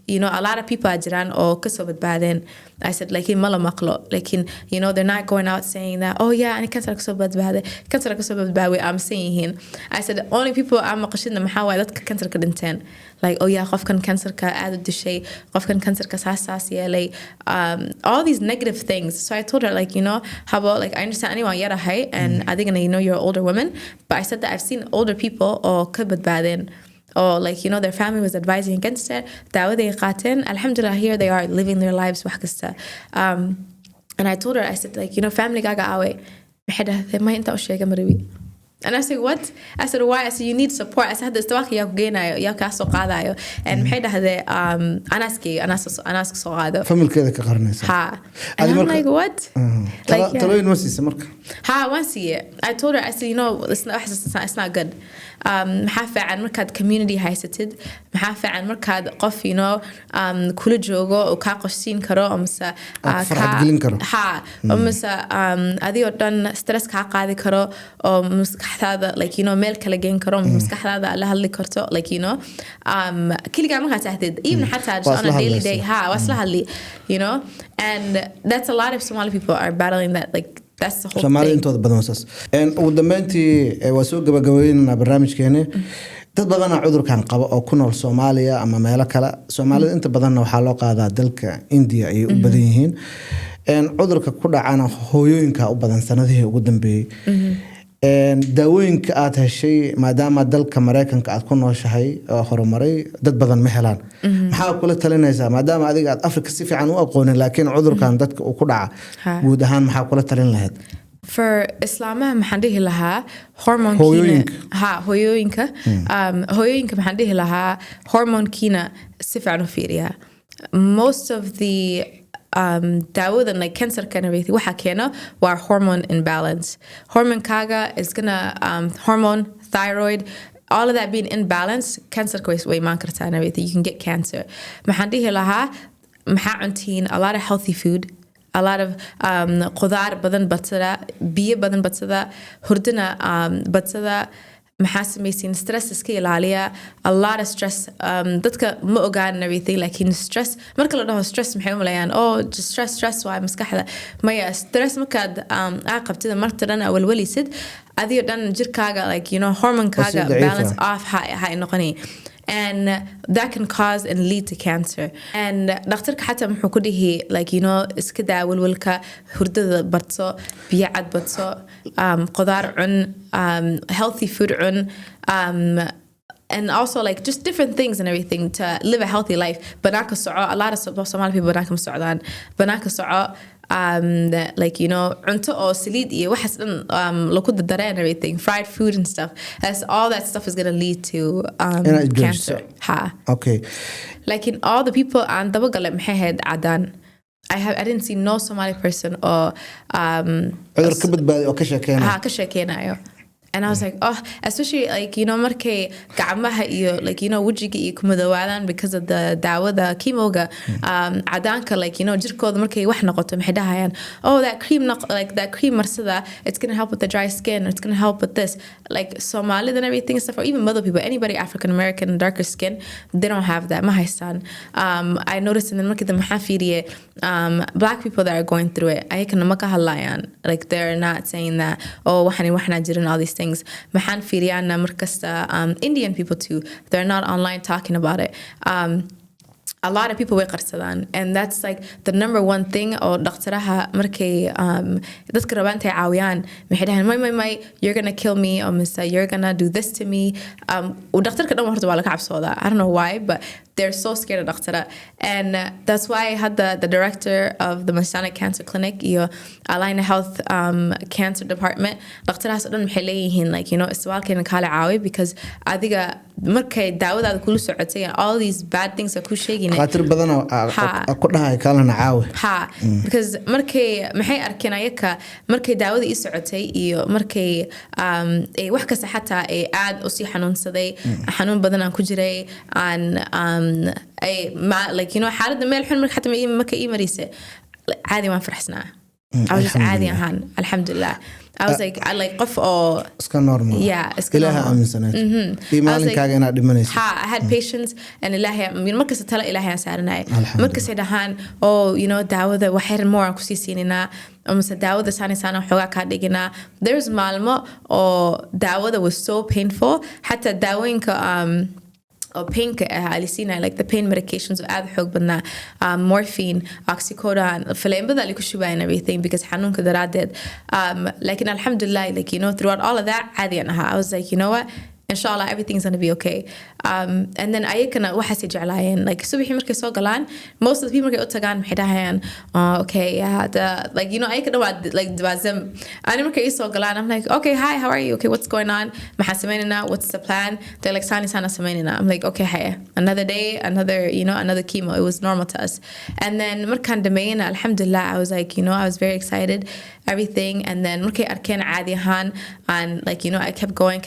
a lot of people are jiraan oo kasoo badbaadeen. I said mala maqlo they're not going out saying that ani kansarka kasoo badbaaday I'm saying I said the only people I'm maqashidna maxaa waaye dadka kansarka dhinteen qofkan kansarka aad u dishay qofkan kansarka saas yeelay all these negative things. So I told her how about I understand anyone yarahay and adigana you're older women but I said that I've seen older people oo ka badbaadeen or their family was advising against it. Daawaday qaateen. Alhamdulillah, here they are living their lives wax kasta. And I told her, I said family gaga awe. Maxay dhahay ma inta u sheega marawi. And I said, what? I said, why? I said, you need support. I said, هذا استواك يا كجينا يا كاسو قاضي. And محيدا هذا أنا سو هذا. فمل كذا كقرنيس. ها. And I'm like, what? Like, تلوين مسيس مرك. ها once a year. I told her, I said, you know, it's not good. محافة عن مركز community هايستد. محافة عن مركز قف, you know, كل جوجو وكاقشين كرو أمسا. فرحت قلين كرو. ها. أمسا أذي ودن stress كاقاذي كرو أو مسكح هذا like you know ميل كلا جين كرو مسكح هذا الله اللي كرتو like you know كل جامعة هتهدد even حتى just on a daily day ها وصلها اللي you know and that's a lot of Somali people are battling that like that's the whole Somali thing. intood badan wasaas wadamaantii waa soo gabagabeynaa barnaamijkeena dad badan oo cudurkan qaba oo ku nool Soomaaliya ama meelo kale Soomaalida inta badan waxa loo qaadaa dalka India ay u badan yihiin cudurka ku dhacana hooyooyinka u badan sanadihii ugu dambeeyay daawooyinka aad heshay maadaama dalka Mareykanka aad ku nooshahay horumaray dad badan ma helaan maxaa kula talinaysaa maadaama adiga aad Afrika si fiican u aqoonin laakiin cudurkan dadka uu ku dhaca guud ahaan maxaa kula talin lahayd for Islama maxaan dhihi lahaa hormoonkiina hooyooyinka maxaan dhihi lahaa hormoonkiina si fiican u fiiriyaa most of the daawada like Kansarka and everything waxa keena waa hormone imbalance hormone kaga is gonna hormone thyroid all of that being in balance Kansarka way imaan kartaa and everything you can get cancer maxaan dhihi lahaa maxaa cuntiin a lot of healthy food a lot of qudaar badan badsada biyo badan badsada hurdana badsada maxaa samaysiin stress iska ilaaliya a lot of stress dadka ma ogaan and everything like in stress marka la dhaho stress maxay u malayaan just stress waa maskaxda maya stress markaad qabtida marta dhan awalwalisid adiyo dhan jirkaaga like you know hormone kaaga balance off ha noqoni and that can cause and lead to cancer and dhakhtarka xataa muxuu ku dhihi like you know iska daa walwalka hurdada badso biyo cad badso qudaar cun healthy food cun and also like just different things and everything to live a healthy life banaka soco a lot of Somali people banaka ma socdaan banaka soco like you know cunto oo saliid iyo waxaas dhan lagu daray and everything fried food and stuff that's all that stuff is going to lead to cancer ha okay like in all the people aan daba galay maxay ahayd cadaan I didn't see no Somali person or cudur ka badbaadi oo ka sheekeenayo and I was like especially like you know markay gacmaha iyo like you know wajiga iyo kumadawaadan because of the daawada chemoga cadaanka like you know jirkooda markay wax noqoto maxay dhahayaan that cream marsada it's going to help with the dry skin it's going to help with this like Somali and everything stuff or even other people anybody African American darker skin they don't have that ma haystaan I noticed in the market the maxafiriye black people that are going through it ayakana ma ka hadlayaan like they're not saying that waxna jirin all these things maxaan fiiriyaana markasta Indian people too they're not online talking about it a lot of people way qarsadaan and that's like the number one thing oo dhaqtaraha markay dadka rabaan intay caawiyaan maxay dhahaan may you're gonna kill me or you're gonna do this to me dhaqtarka dhan horta waa laga cabsoodaa I don't know why but they're so scared of dhaqtara and that's why I had the director of the Masonic Cancer Clinic iyo Alina Health Cancer Department dhaqtarahaas dhan maxay leeyihiin like you know iswaalkeena kala caawi because adiga markay daawadaada kula socotay all these bad things are ku sheegin qatar badan ku dhahay kalana caawi ha because markay maxay arkeen ayaka markay daawada ii socotay iyo markay ay wax kasta xataa ay aad u sii xanuunsaday xanuun badan aan ku jiray aan ay like you know xaaladda meel xun marka xataa marka ii marise caadi waan farxsnaa I was just caadi ahaan alxamdulillah I was like I like qof oo iska normal iska ilaaha aaminsanaa iimaankaaga inaad dhimanayso I had patience and ilaahay markasta tala ilaahay aan saaranay markasta dhahaan you know daawada waxay more ku sii siinina amase daawada saana xogaa ka dhigina there's maalmo oo daawada was so painful hatta daawooyinka painka alisina like the pain medications aad xoog badna morphine oxycodone faleembada li ku shubay and everything because xanuunka daraadeed like alhamdulillah like you know throughout all of that caadiyan I was like you know what inshallah everything's gonna be okay. And then ayakana waxaas jeclaayeen like subaxii markay soo galaan most of the people markay u tagaan maxay dhahayaan okay yeah like you know ayakana waa like dibazam ani markay soo galaan I'm like okay hi how are you okay what's going on maxaa sameynayna what's the plan they're like sana sameynayna I'm like okay hey another day another you know another chemo it was normal to us. And then markaan dhameeyna alhamdulillah I was like you know I was very excited everything. And then markay arkeen caadi ahaan and like you know I kept going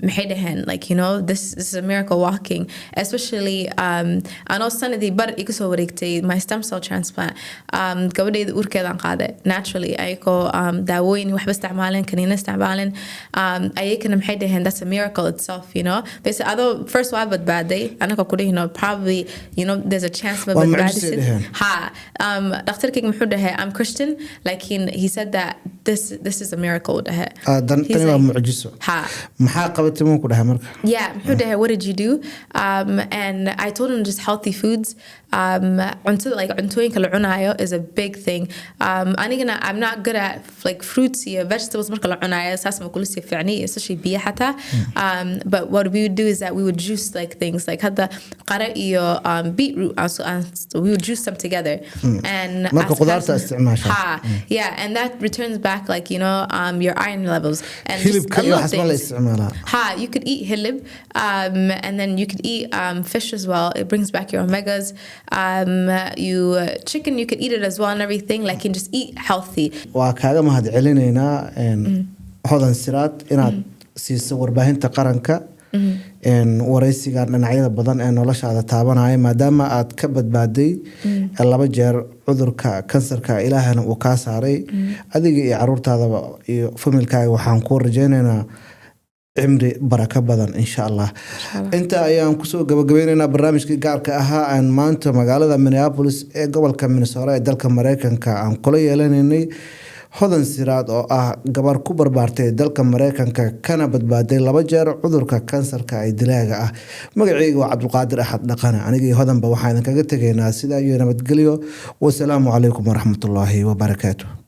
maxay dhahayn like you know this is a miracle walking, especially anoo sanadii bar iga soo wareegtay my stem cell transplant gabadhayda uurkeedaan qaaday naturally ayagoo daawooyin waxba isticmaalin kaniina isticmaalin ayakana maxay dhahayn that's a miracle itself you know they said although first waa badbaaday anaka ku dhihi probably you know there's a chance ma badbaadisid dhakhtarkayga muxuu dhahay I'm Christian like he said that this is a miracle dhahay tani waa mucjiso maxaa qabatay ku dhahay marka yeah muxuu dhahay what did you do and I told him just healthy foods cuntooyinka la cunaayo is a big thing anigana I'm not good at like fruits iyo vegetables marka la cunaayo saas ma kula sii fiicni especially biyo xataa but what we would do is that we would juice like things like hadda qara iyo beetroot also we would juice them together and marka qudaarta isticmaasha yeah and that returns back like you know your iron levels and hilibka iyo waxas ma la isticmaalaa you could eat hilib and then you could eat fish as well it brings back your omegas chicken you could eat it as well and everything like you just eat healthy waa kaaga mahad celinaynaa hodan siraad inaad siiso warbaahinta qaranka waraysigan dhinacyada badan ee noloshaada taabanaya maadaama aad ka badbaaday 2 jeer cudurka kansarka ilaahana uu ka saaray adiga iyo caruurtaada iyo familkaaga waxaan ku rajaynaynaa cimri baraka badan insha Allah. Inta ayaan kusoo gabagabeynayna barnaamijkii gaarka ahaa aan maanta magaalada Minneapolis ee gobolka Minnesota ee dalka Mareykanka aan kula yeelanaynay Hodan Siraad oo ah gabar ku barbaartay dalka Mareykanka kana badbaaday 2 jeer cudurka kansarka ay dilaaga ah. Magacaygu waa Cabdulqaadir Axad Dhaqane anigii Hodanba waxaan kaga tageynaa sidaa iyo nabadgelyo. Wassalaamu calaykum waraxmatullaahi wabarakaatuh.